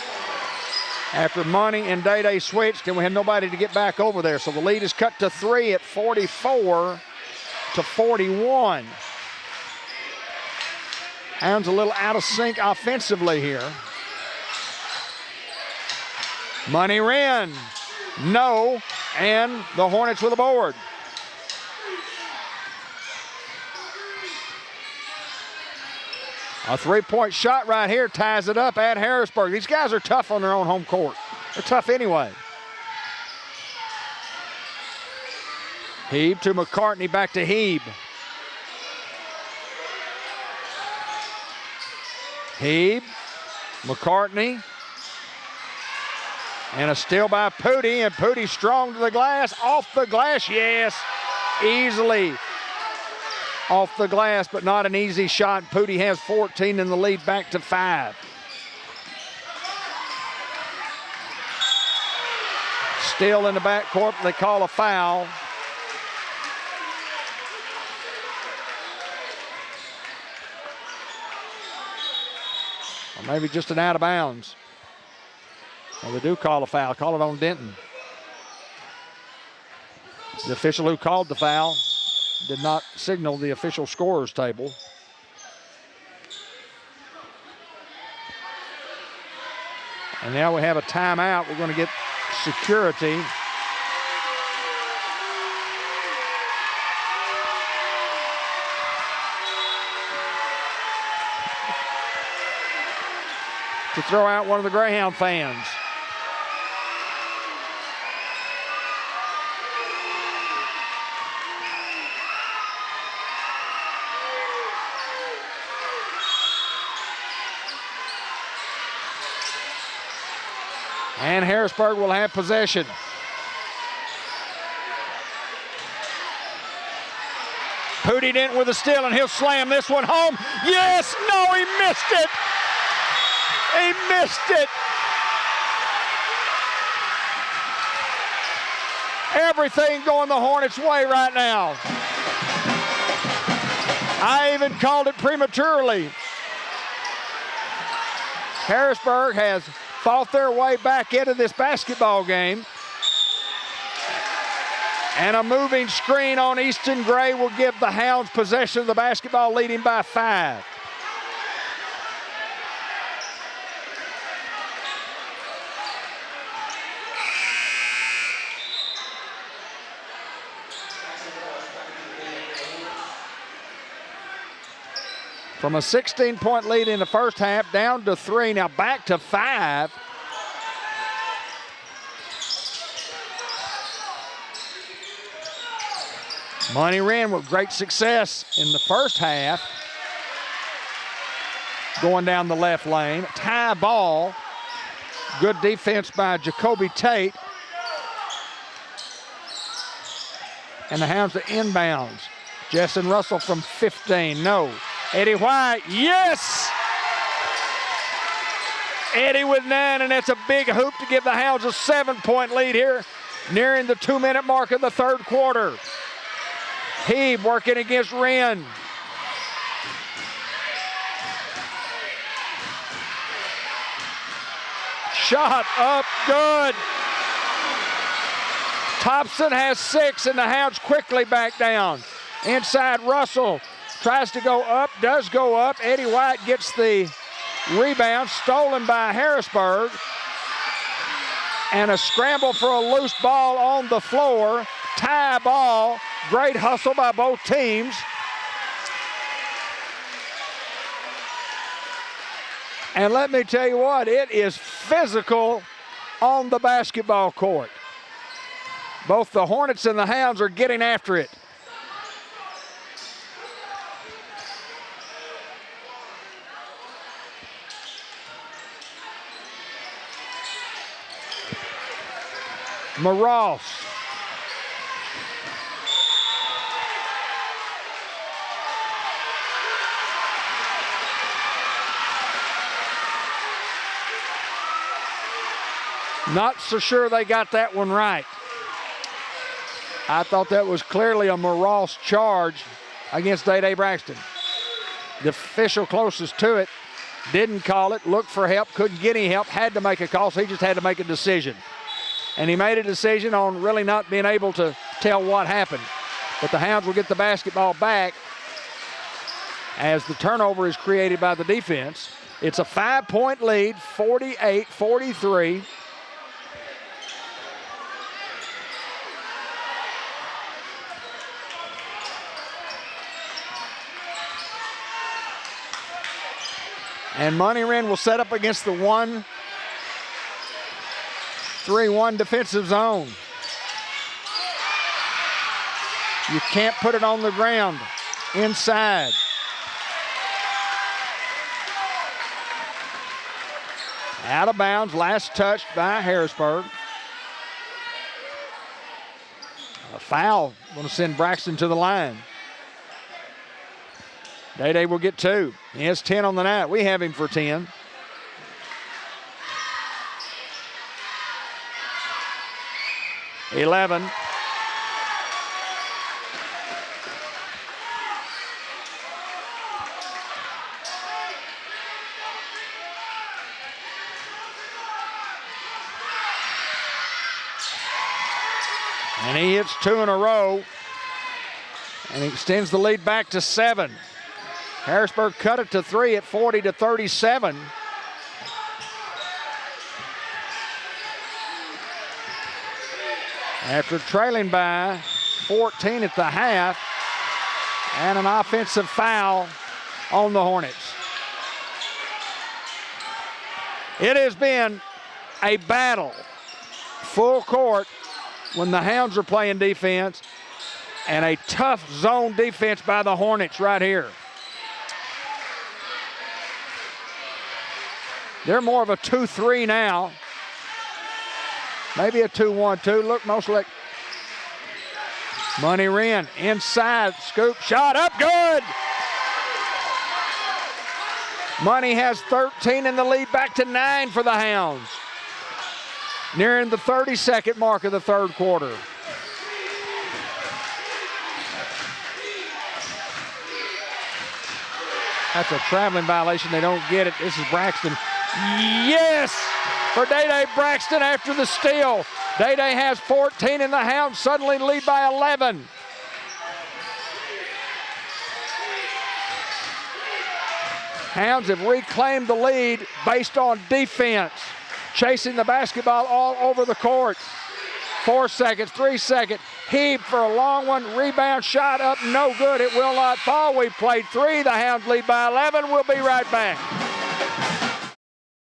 S2: After Money and Day switched, and we had nobody to get back over there. So the lead is cut to 3 at 44-41. Hounds a little out of sync offensively here. Money Wren, no, and the Hornets with a board. A three-point shot right here ties it up at Harrisburg. These guys are tough on their own home court. They're tough anyway. Hebe to McCartney, back to Hebe. Hebe, McCartney, and a steal by Pooty, and Pooty strong to the glass, off the glass, yes, easily. off the glass, but not an easy shot. Pooty has 14 in the lead, back to 5. Still in the backcourt, they call a foul. Or maybe just an out of bounds. Well, they do call a foul. Call it on Denton. The official who called the foul did not signal the official scorers table. And now we have a timeout. We're going to get security. To throw out one of the Greyhound fans. And Harrisburg will have possession. Pooty Denton with a steal, and he'll slam this one home. Yes! No, he missed it! He missed it! Everything going the Hornets' way right now. I even called it prematurely. Harrisburg has fought their way back into this basketball game. And a moving screen on Easton Gray will give the Hounds possession of the basketball, leading by 5. From a 16-point lead in the first half, down to 3, now back to 5. Monty Wren with great success in the first half. Going down the left lane. Tie ball. Good defense by Jacoby Tate. And the Hounds to inbounds. Jessen Russell from 15, no. Eddie White, yes! Eddie with 9, and that's a big hoop to give the Hounds a 7-point lead here, nearing the 2-minute mark of the third quarter. Heeb working against Wren. Shot up, good. Thompson has 6, and the Hounds quickly back down. Inside Russell. Tries to go up, does go up. Eddie White gets the rebound, stolen by Harrisburg. And a scramble for a loose ball on the floor. Tie ball, great hustle by both teams. And let me tell you what, it is physical on the basketball court. Both the Hornets and the Hounds are getting after it. Maross. Not so sure they got that one right. I thought that was clearly a Maross charge against Day-Day Braxton. The official closest to it didn't call it, looked for help, couldn't get any help, had to make a call, so he just had to make a decision. And he made a decision on really not being able to tell what happened. But the Hounds will get the basketball back as the turnover is created by the defense. It's a 5-point lead, 48-43. And Monty Wren will set up against the 1-3-1 defensive zone. You can't put it on the ground. Inside. Out of bounds, last touched by Harrisburg. A foul, going to send Braxton to the line. Day will get 2. He has 10 on the night. We have him for 10. $11. And he hits 2 in a row and extends the lead back to 7. Harrisburg cut it to 3 at 40-37. After trailing by 14 at the half, and an offensive foul on the Hornets. It has been a battle, full court, when the Hounds are playing defense, and a tough zone defense by the Hornets right here. They're more of a 2-3 now. Maybe a 2-1-2. Look, most like Money Wren inside, scoop shot up, good. Money has 13 in the lead, back to 9 for the Hounds. Nearing the 30-second mark of the third quarter. That's a traveling violation. They don't get it. This is Braxton. Yes! For Day Braxton after the steal. Day has 14 and the Hounds suddenly lead by 11. Hounds have reclaimed the lead based on defense. Chasing the basketball all over the court. 4 seconds, 3 seconds. Heave for a long one. Rebound shot up, no good. It will not fall. We've played 3. The Hounds lead by 11. We'll be right back.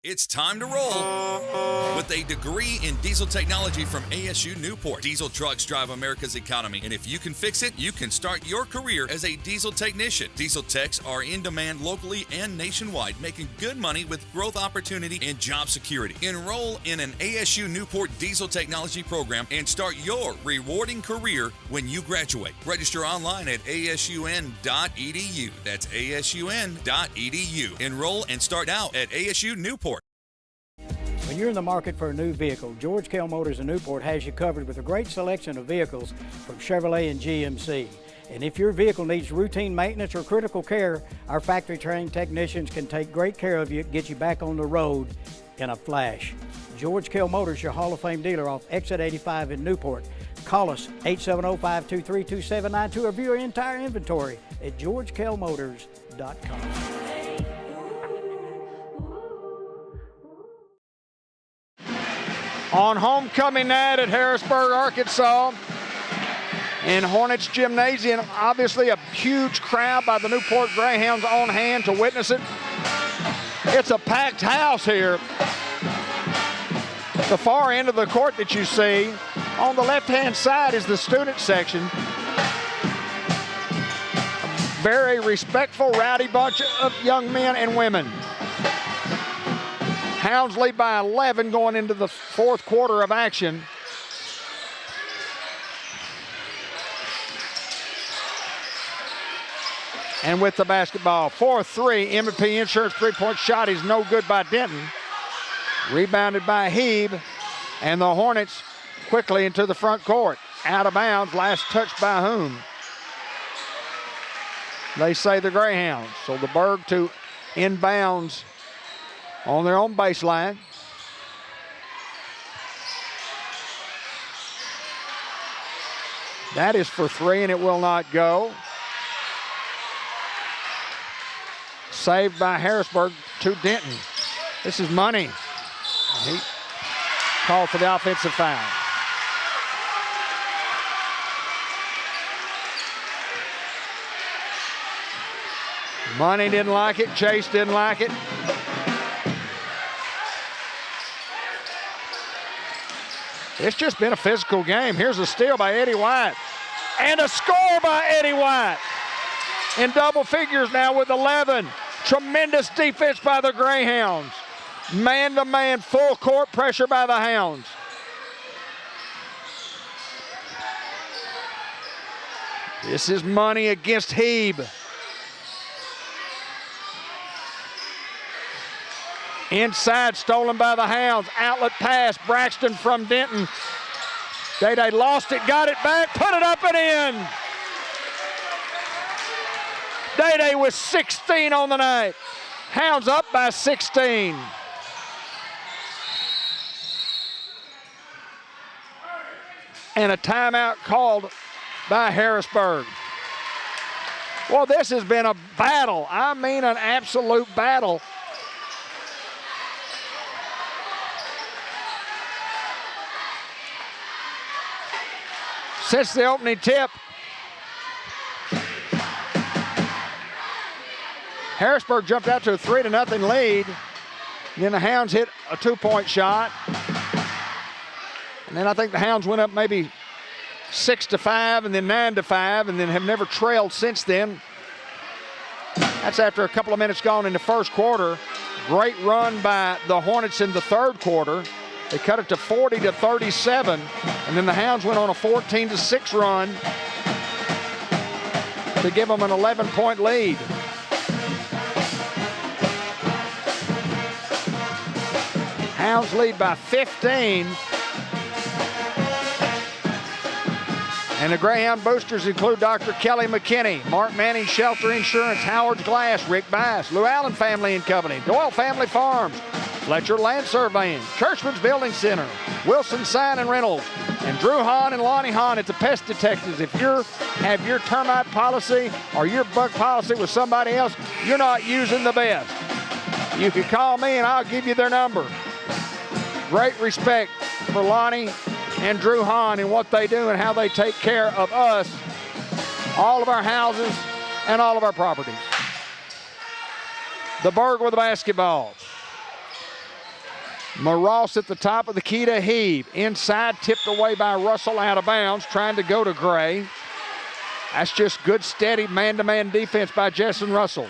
S7: It's time to roll with a degree in diesel technology from ASU Newport. Diesel trucks drive America's economy, and if you can fix it, you can start your career as a diesel technician. Diesel techs are in demand locally and nationwide, making good money with growth opportunity and job security. Enroll in an ASU Newport diesel technology program and start your rewarding career when you graduate. Register online at asun.edu. That's asun.edu. Enroll and start out at ASU Newport.
S1: When you're in the market for a new vehicle, George Kell Motors in Newport has you covered with a great selection of vehicles from Chevrolet and GMC. And if your vehicle needs routine maintenance or critical care, our factory-trained technicians can take great care of you, get you back on the road in a flash. George Kell Motors, your Hall of Fame dealer off Exit 85 in Newport. Call us 870-523-2792 or view our entire inventory at georgekellmotors.com.
S2: On homecoming night at Harrisburg, Arkansas, in Hornets Gymnasium, obviously a huge crowd by the Newport Greyhounds on hand to witness it. It's a packed house here. The far end of the court that you see, on the left-hand side is the student section. A very respectful, rowdy bunch of young men and women. Hounds lead by 11 going into the fourth quarter of action. And with the basketball, 4-3, M&P Insurance three-point shot is no good by Denton. Rebounded by Hebe, and the Hornets quickly into the front court. Out of bounds, last touch by whom? They say the Greyhounds. So the Berg to inbounds on their own baseline. That is for 3, and it will not go. Saved by Harrisburg to Denton. This is Money. He called for the offensive foul. Money didn't like it. Chase didn't like it. It's just been a physical game. Here's a steal by Eddie White. And a score by Eddie White. In double figures now with 11. Tremendous defense by the Greyhounds. Man-to-man, full court pressure by the Hounds. This is Money against Hebe. Inside, stolen by the Hounds. Outlet pass, Braxton from Denton. Day lost it, got it back, put it up and in. Day with 16 on the night. Hounds up by 16. And a timeout called by Harrisburg. Well, this has been a battle. I mean, an absolute battle. Since the opening tip, Harrisburg jumped out to a 3-0 lead. Then the Hounds hit a 2-point shot. And then I think the Hounds went up maybe 6-5 and then 9-5 and then have never trailed since then. That's after a couple of minutes gone in the first quarter. Great run by the Hornets in the third quarter. They cut it to 40-37, and then the Hounds went on a 14-6 run to give them an 11-point lead. Hounds lead by 15. And the Greyhound boosters include Dr. Kelly McKinney, Mark Manning Shelter Insurance, Howard's Glass, Rick Bass, Lou Allen Family and Company, Doyle Family Farms, Fletcher Land Surveying, Churchman's Building Center, Wilson Sign and Rentals, and Drew Hahn and Lonnie Hahn at the Pest Detectives. If you have your termite policy or your bug policy with somebody else, you're not using the best. You can call me and I'll give you their number. Great respect for Lonnie and Drew Hahn and what they do and how they take care of us, all of our houses, and all of our properties. The Berg with the basketball. Maross at the top of the key to heave. Inside, tipped away by Russell, out of bounds, trying to go to Gray. That's just good, steady man-to-man defense by Jessen Russell.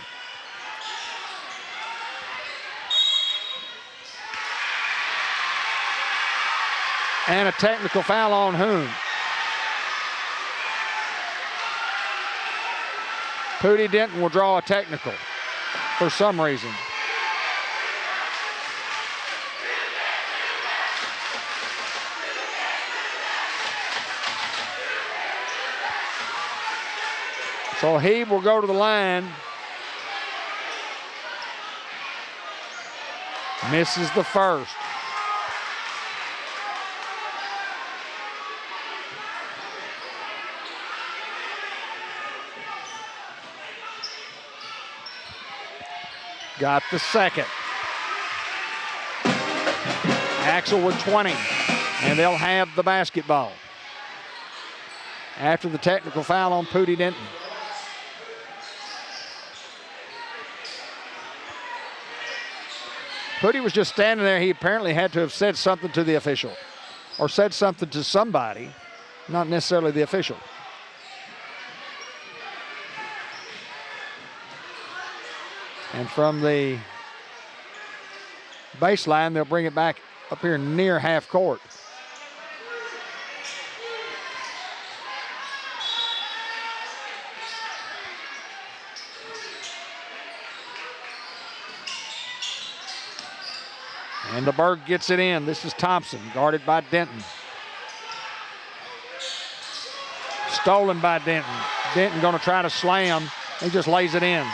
S2: And a technical foul on whom? Pooty Denton will draw a technical for some reason. So Heeb will go to the line. Misses the first. Got the second. Axel with 20, and they'll have the basketball after the technical foul on Pooty Denton. Pooty was just standing there. He apparently had to have said something to the official or said something to somebody, not necessarily the official. And from the baseline, they'll bring it back up here near half court. And the Berg gets it in. This is Thompson, guarded by Denton. Stolen by Denton. Denton going to try to slam. He just lays it in.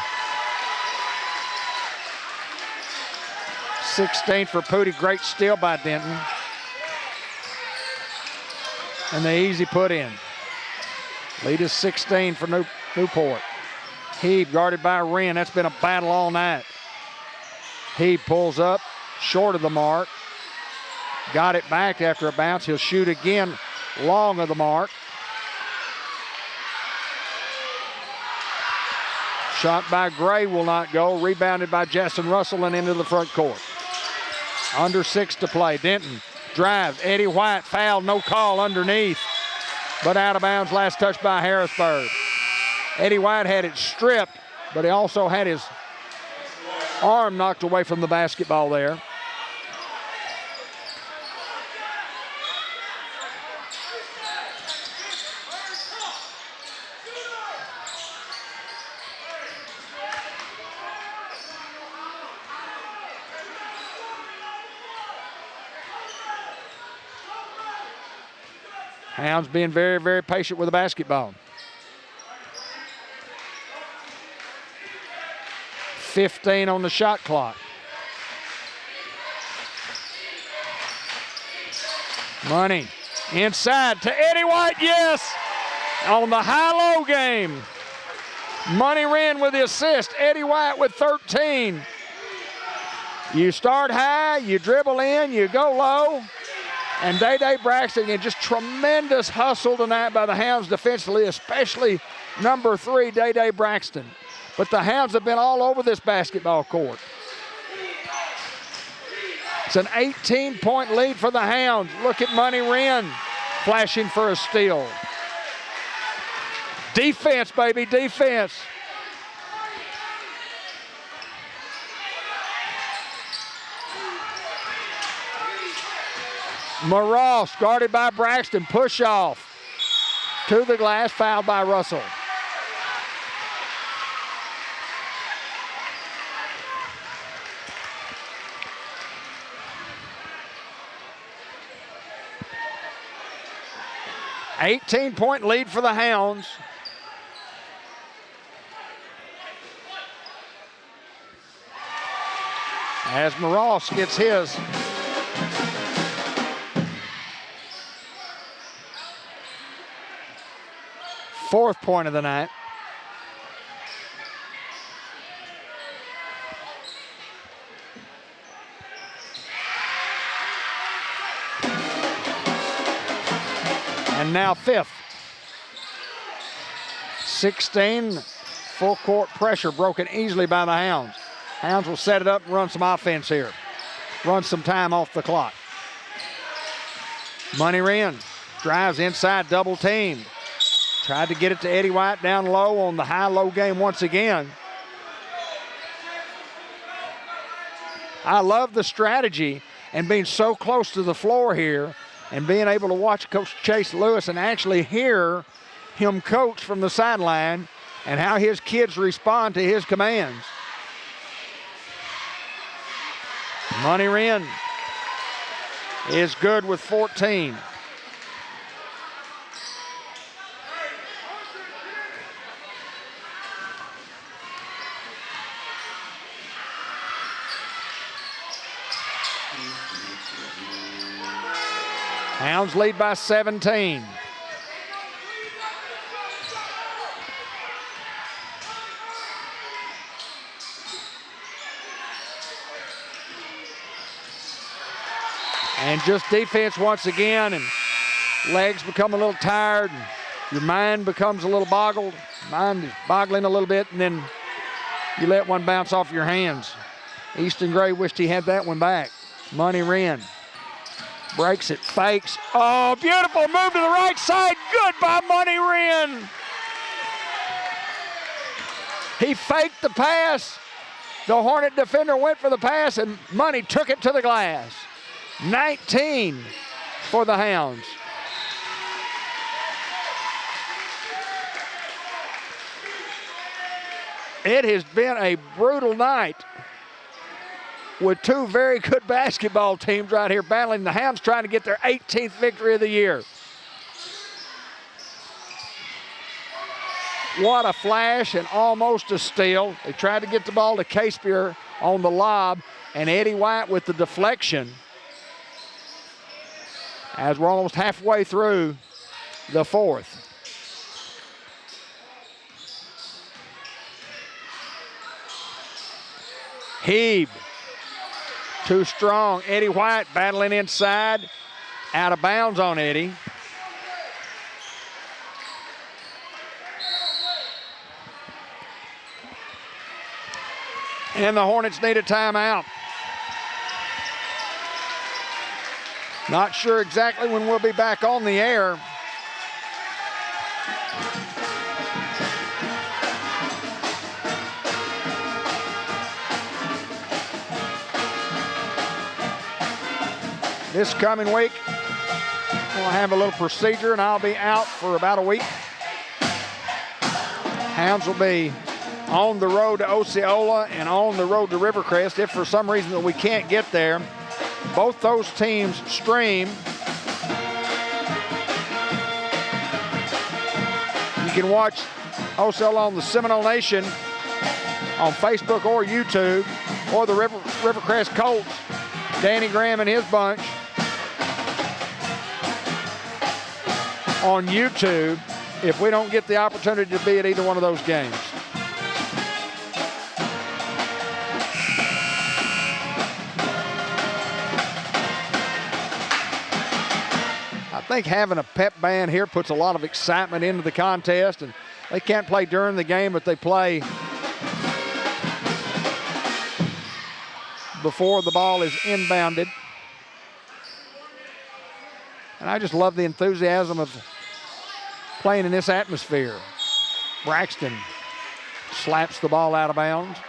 S2: 16 for Pooty. Great steal by Denton. And the easy put in. Lead is 16 for Newport. Heeb guarded by Wren. That's been a battle all night. Heeb pulls up, short of the mark. Got it back after a bounce. He'll shoot again, long of the mark. Shot by Gray will not go. Rebounded by Jessen Russell and into the front court. Under 6 to play. Denton drives. Eddie White foul, no call underneath. But out of bounds, last touch by Harrisburg. Eddie White had it stripped, but he also had his arm knocked away from the basketball there. Hounds being very, very patient with the basketball. 15 on the shot clock. Money inside to Eddie White, yes! On the high-low game. Money Wren with the assist. Eddie White with 13. You start high, you dribble in, you go low. And Day-Day Braxton, and just tremendous hustle tonight by the Hounds defensively, especially number 3, Day-Day Braxton. But the Hounds have been all over this basketball court. It's an 18-point lead for the Hounds. Look at Money Wren flashing for a steal. Defense, baby, defense. Moros guarded by Braxton, push off to the glass, fouled by Russell. $18-point lead for the Hounds. As Moros gets his. Fourth point of the night. And now fifth. 16, full court pressure broken easily by the Hounds. Hounds will set it up and run some offense here. Run some time off the clock. Money Wren drives inside, double teamed. Tried to get it to Eddie White down low on the high-low game once again. I love the strategy and being so close to the floor here and being able to watch Coach Chase Lewis and actually hear him coach from the sideline and how his kids respond to his commands. Money Wren is good with 14. Hounds lead by 17. And just defense once again, and legs become a little tired, and your mind becomes a little boggled. Mind is boggling a little bit, and then you let one bounce off your hands. Easton Gray wished he had that one back. Money Wren breaks it, fakes. Oh, beautiful move to the right side. Good by Money Wren. He faked the pass. The Hornet defender went for the pass, and Money took it to the glass. 19 for the Hounds. It has been a brutal night with two very good basketball teams right here battling. The Hounds trying to get their 18th victory of the year. What a flash and almost a steal. They tried to get the ball to Casepier on the lob, and Eddie White with the deflection. As we're almost halfway through the fourth. Hebe, too strong. Eddie White battling inside, out of bounds on Eddie. And the Hornets need a timeout. Not sure exactly when we'll be back on the air. This coming week, we'll have a little procedure and I'll be out for about a week. Hounds will be on the road to Osceola and on the road to Rivercrest. If for some reason that we can't get there, both those teams stream can watch OSL on the Seminole Nation on Facebook or YouTube, or the Rivercrest Colts, Danny Graham and his bunch on YouTube if we don't get the opportunity to be at either one of those games. I think having a pep band here puts a lot of excitement into the contest, and they can't play during the game, but they play before the ball is inbounded. And I just love the enthusiasm of playing in this atmosphere. Braxton slaps the ball out of bounds.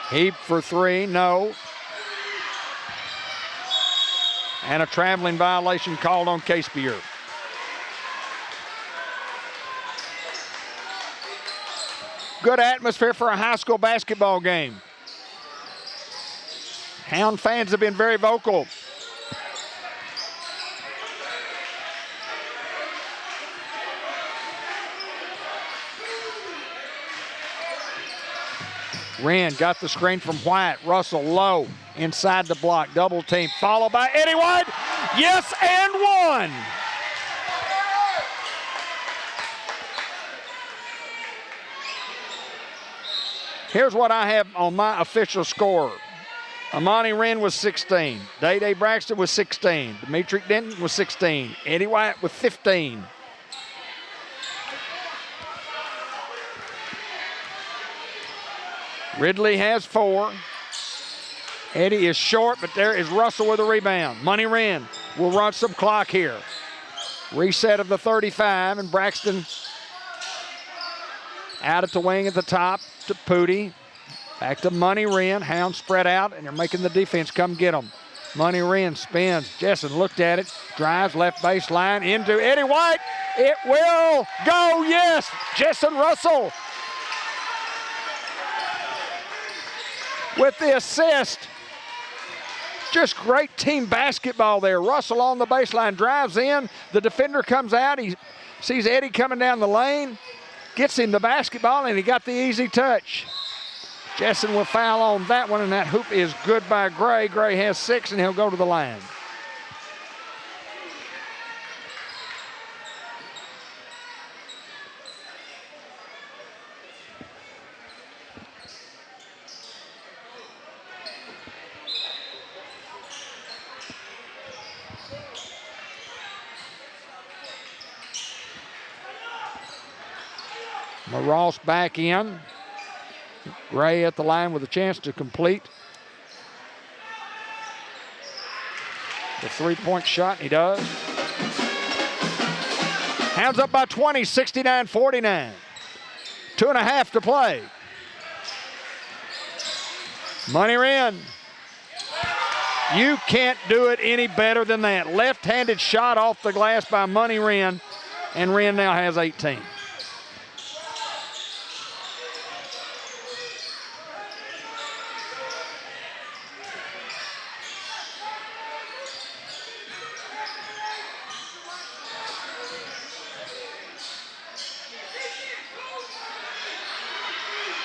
S2: Heap for three, no. And a traveling violation called on Casepier. Good atmosphere for a high school basketball game. Hound fans have been very vocal. Wren got the screen from White. Russell low inside the block. Double team followed by Eddie White. Yes, and one. Here's what I have on my official score. Amani Wren was 16. Day Braxton was 16. Demetric Denton was 16. Eddie White with 15. Ridley has 4. Eddie is short, but there is Russell with a rebound. Money Wren will run some clock here. Reset of the 35, and Braxton out at the wing at the top to Pooty. Back to Money Wren. Hounds spread out, and they're making the defense come get them. Money Wren spins. Jessen looked at it. Drives left baseline into Eddie White. It will go, yes. Jessen Russell with the assist. Just great team basketball there. Russell on the baseline, drives in. The defender comes out. He sees Eddie coming down the lane, gets him the basketball, and he got the easy touch. Jessen will foul on that one, and that hoop is good by Gray. Gray has 6, and he'll go to the line. Ross back in. Gray at the line with a chance to complete the three-point shot. He does. Hounds up by 20, 69-49. 2.5 to play. Money Wren. You can't do it any better than that. Left-handed shot off the glass by Money Wren, and Wren now has 18.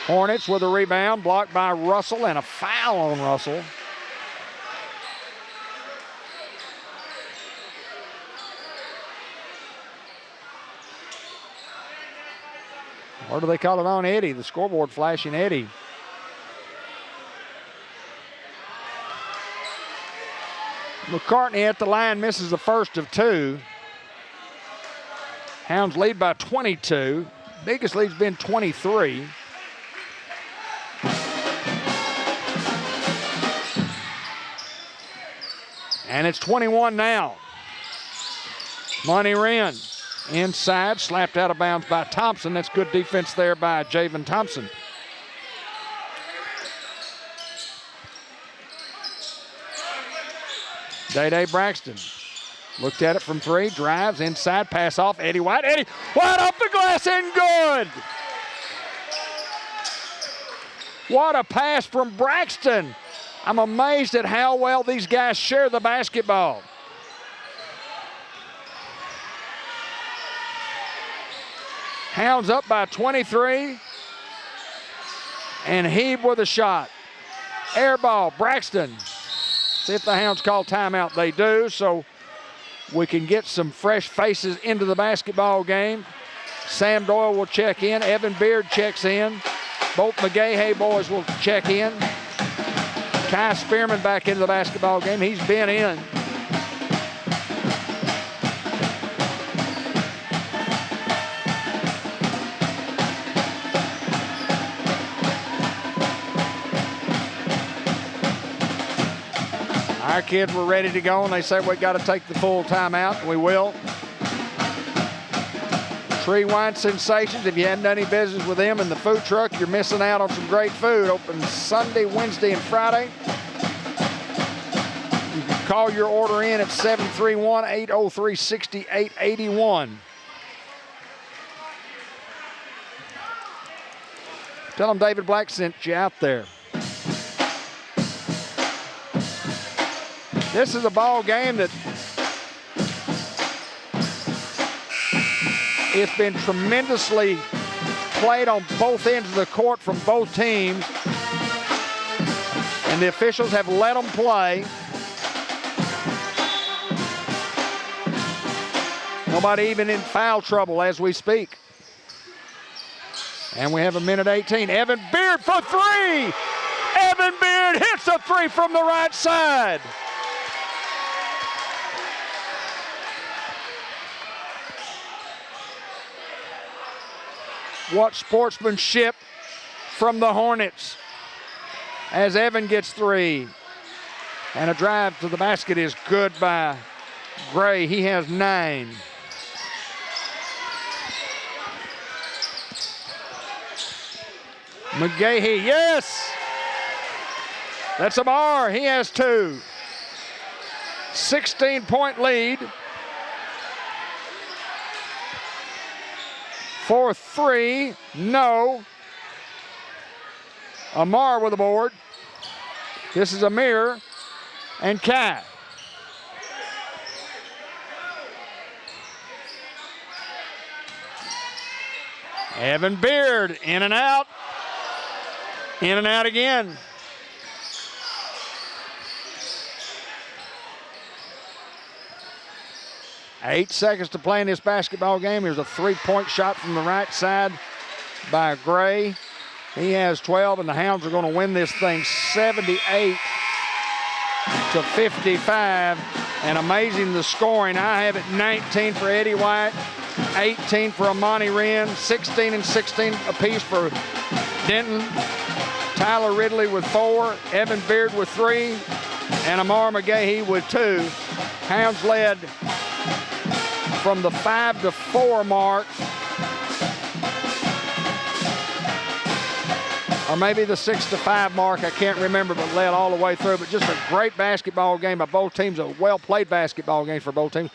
S2: Hornets with a rebound, blocked by Russell, and a foul on Russell. Or do they call it on Eddie? The scoreboard flashing Eddie. McCartney at the line misses the first of 2. Hounds lead by 22. Biggest lead's been 23. And it's 21 now. Money Wren inside, slapped out of bounds by Thompson. That's good defense there by Javen Thompson. Day Braxton looked at it from 3, drives inside, pass off, Eddie White. Eddie White off the glass and good. What a pass from Braxton. I'm amazed at how well these guys share the basketball. Hounds up by 23. And Hebe with a shot. Air ball, Braxton. See if the Hounds call timeout. They do, so we can get some fresh faces into the basketball game. Sam Doyle will check in. Evan Beard checks in. Both McGahey boys will check in. Kai Spearman back into the basketball game. He's been in. Our kids were ready to go, and they said we got to take the full timeout, and we will. Tree Wine Sensations, if you hadn't done any business with them in the food truck, you're missing out on some great food. Open Sunday, Wednesday, and Friday. You can call your order in at 731-803-6881. Tell them David Black sent you out there. This is a ball game that it's been tremendously played on both ends of the court from both teams, and the officials have let them play. Nobody even in foul trouble as we speak. And we have a minute 18. Evan Beard for three. Evan Beard hits a three from the right side. What sportsmanship from the Hornets as Evan gets three. And a drive to the basket is good by Gray. He has 9. McGahey, yes! That's Amar, he has 2. 16-point lead. For 3, no. Amar with the board. This is Amir and Kai. Evan Beard, in and out. In and out again. Eight seconds to play in this basketball game. Here's a three-point shot from the right side by Gray. He has 12, and the Hounds are going to win this thing 78-55. And amazing the scoring. I have it 19 for Eddie White, 18 for Amani Wren, 16 and 16 apiece for Denton. Tyler Ridley with 4, Evan Beard with 3, and Amar McGahey with 2. Hounds led from the 5-4 mark, or maybe the 6-5 mark, I can't remember, but led all the way through. But just a great basketball game by both teams, a well-played basketball game for both teams.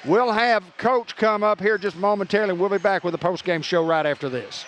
S2: We'll have Coach come up here just momentarily. We'll be back with the post-game show right after this.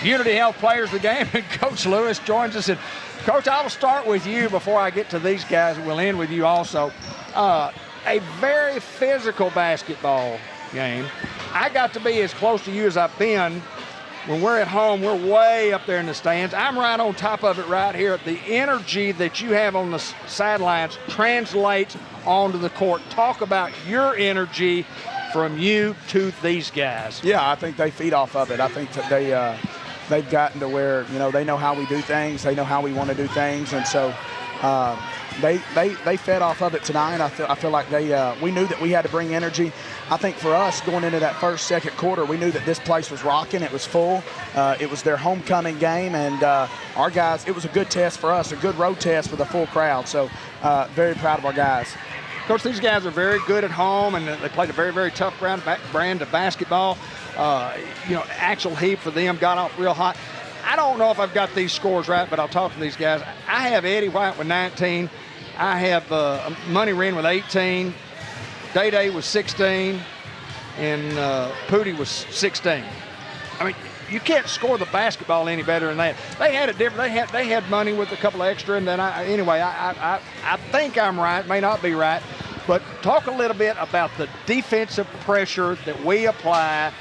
S2: Unity Health Players of the Game, and Coach Lewis joins us. And Coach, I'll start with you before I get to these guys. We'll end with you also. A very physical basketball game. I got to be as close to you as I've been. When we're at home, we're way up there in the stands. I'm right on top of it right here. The energy that you have on the sidelines translates onto the court. Talk about your energy from you to these guys.
S8: Yeah, I think they feed off of it. I think that they've gotten to where, they know how we do things. They know how we want to do things. And so they fed off of it tonight. I feel like we knew that we had to bring energy. I think for us, going into that first, second quarter, we knew that this place was rocking. It was full. It was their homecoming game, and our guys, it was a good test for us, a good road test with a full crowd. So very proud of our guys.
S2: Coach, these guys are very good at home, and they played a very, very tough brand of basketball. Axel Heap for them got off real hot. I don't know if I've got these scores right, but I'll talk to these guys. I have Eddie White with 19. I have Money Wren with 18. Day-Day was 16, and Pooty was 16. I mean, you can't score the basketball any better than that. They had it different. They had Money with a couple extra, and then I think I'm right. May not be right, but talk a little bit about the defensive pressure that we apply,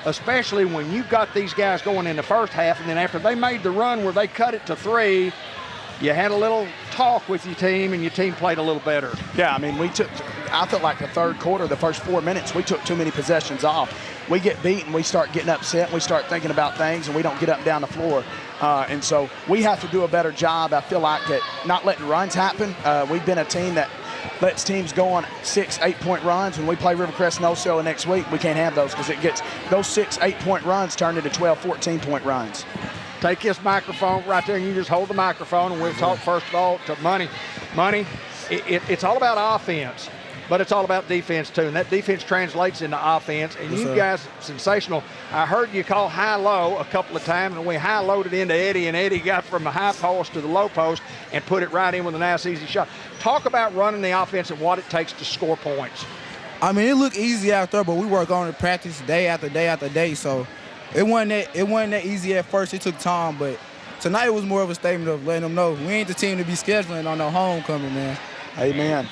S2: especially when you got these guys going in the first half, and then after they made the run where they cut it to 3, you had a little talk with your team, and your team played a little better.
S8: Yeah, I mean, I felt like the third quarter, the first 4 minutes, we took too many possessions off. We get beaten, we start getting upset, and we start thinking about things, and we don't get up and down the floor. And so we have to do a better job, I feel like, at not letting runs happen. We've been a team that lets teams go on 6-8-point runs. When we play Rivercrest and Osceola next week, we can't have those because it gets those 6-8-point runs turned into 12-14-point runs.
S2: Take this microphone right there, and you just hold the microphone, and we'll talk first of all to Money. Money, it's all about offense, but it's all about defense too, and that defense translates into offense, and you guys, sensational. I heard you call high-low a couple of times, and we high-loaded into Eddie, and Eddie got from the high post to the low post and put it right in with a nice, easy shot. Talk about running the offense and what it takes to score points.
S9: I mean, it looked easy out there, but we work on it practice day after day after day, so it wasn't that easy at first. It took time, but tonight was more of a statement of letting them know we ain't the team to be scheduling on no homecoming, man.
S8: Amen.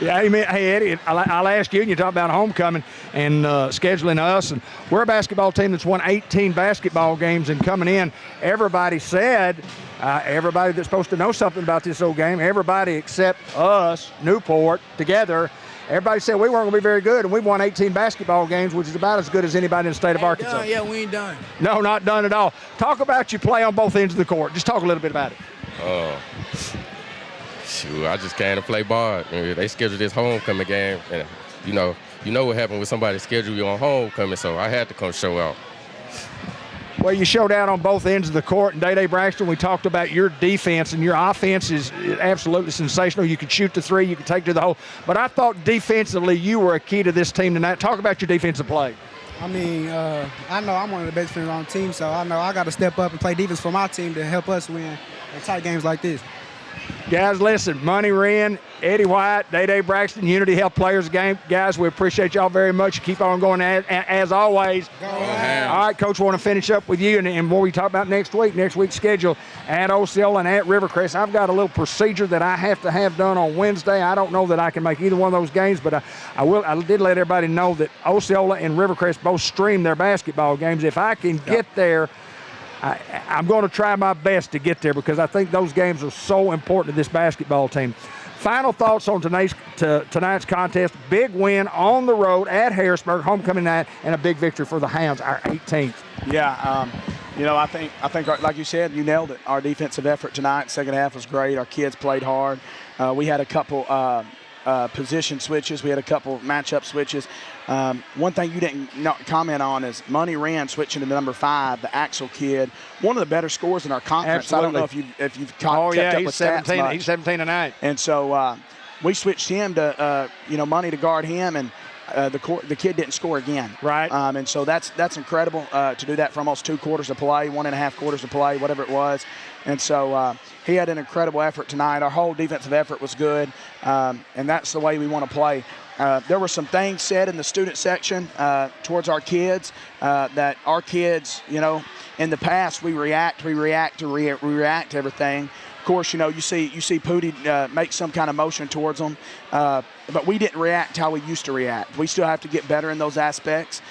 S2: Yeah, amen. Hey, Eddie, I'll ask you, and you talk about homecoming and scheduling us, and we're a basketball team that's won 18 basketball games, and coming in, everybody said, everybody that's supposed to know something about this old game, everybody except us, Newport, together, everybody said we weren't going to be very good, and we've won 18 basketball games, which is about as good as anybody in the state of Arkansas.
S9: Yeah, we ain't done.
S2: No, not done at all. Talk about your play on both ends of the court. Just talk a little bit about it.
S10: Shoot, I just came to play ball. They scheduled this homecoming game, and you know what happened when somebody schedule you on homecoming, so I had to come show out.
S2: Well, you showed out on both ends of the court, and Day-Day Braxton, we talked about your defense, and your offense is absolutely sensational. You could shoot the 3, you could take to the hole, but I thought defensively you were a key to this team tonight. Talk about your defensive play.
S9: I mean, I know I'm one of the best defenders on the team, so I know I got to step up and play defense for my team to help us win in tight games like this.
S2: Guys, listen, Money Wren, Eddie White, Day-Day Braxton, Unity Health Players Game. Guys, we appreciate y'all very much. Keep on going as always.
S10: Go ahead.
S2: All right, Coach, I want to finish up with you and what we talk about next week's schedule at Osceola and at Rivercrest. I've got a little procedure that I have to have done on Wednesday. I don't know that I can make either one of those games, but I did let everybody know that Osceola and Rivercrest both stream their basketball games. If I can get there, I'm going to try my best to get there because I think those games are so important to this basketball team. Final thoughts on tonight's contest. Big win on the road at Harrisburg, homecoming night, and a big victory for the Hounds, our 18th.
S8: Yeah, I think like you said, you nailed it. Our defensive effort tonight, second half was great. Our kids played hard. We had a couple position switches. We had a couple matchup switches. One thing you didn't comment on is Money Wren switching to number 5, the Axel kid, one of the better scorers in our conference.
S2: Absolutely.
S8: I don't know if you've kept up with stats much.
S2: He's 17 tonight.
S8: And so we switched him to Money to guard him, and the kid didn't score again.
S2: Right.
S8: And so that's incredible to do that for almost 2 quarters of play, 1.5 quarters of play, whatever it was. And so he had an incredible effort tonight. Our whole defensive effort was good, and that's the way we want to play. there were some things said in the student section towards our kids that our kids, in the past we react to everything. Of course, you see Pootie make some kind of motion towards them, but we didn't react how we used to react. We still have to get better in those aspects.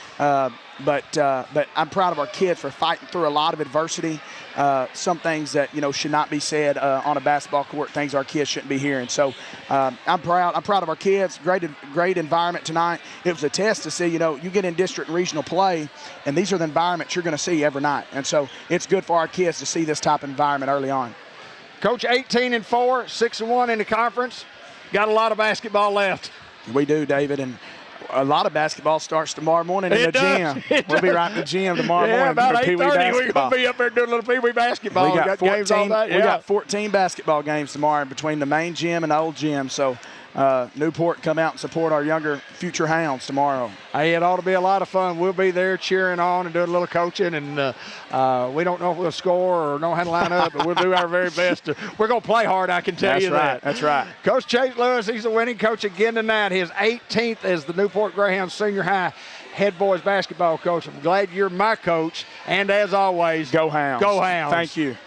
S8: But I'm proud of our kids for fighting through a lot of adversity. Some things that should not be said on a basketball court, things our kids shouldn't be hearing. So I'm proud of our kids. Great environment tonight. It was a test to see, you get in district and regional play, and these are the environments you're going to see every night. And so it's good for our kids to see this type of environment early on.
S2: Coach, 18-4, 6-1 in the conference. Got a lot of basketball left.
S8: We do, David, and a lot of basketball starts tomorrow morning in the gym. We'll be right in the gym tomorrow morning.
S2: About 8:30, we're going to be up there doing a little Pee Wee basketball.
S8: We got 14,
S2: games all day.
S8: We got 14 basketball games tomorrow between the main gym and the old gym. So Newport come out and support our younger future Hounds tomorrow.
S2: Hey, it ought to be a lot of fun. We'll be there cheering on and doing a little coaching, and we don't know if we'll score or know how to line up, but we'll do our very best. We're going to play hard, I can tell you that.
S8: That's right.
S2: Coach Chase Lewis, he's the winning coach again tonight. His 18th as the Newport Greyhounds Senior High head boys basketball coach. I'm glad you're my coach, and as always,
S8: go Hounds.
S2: Go Hounds.
S8: Thank you.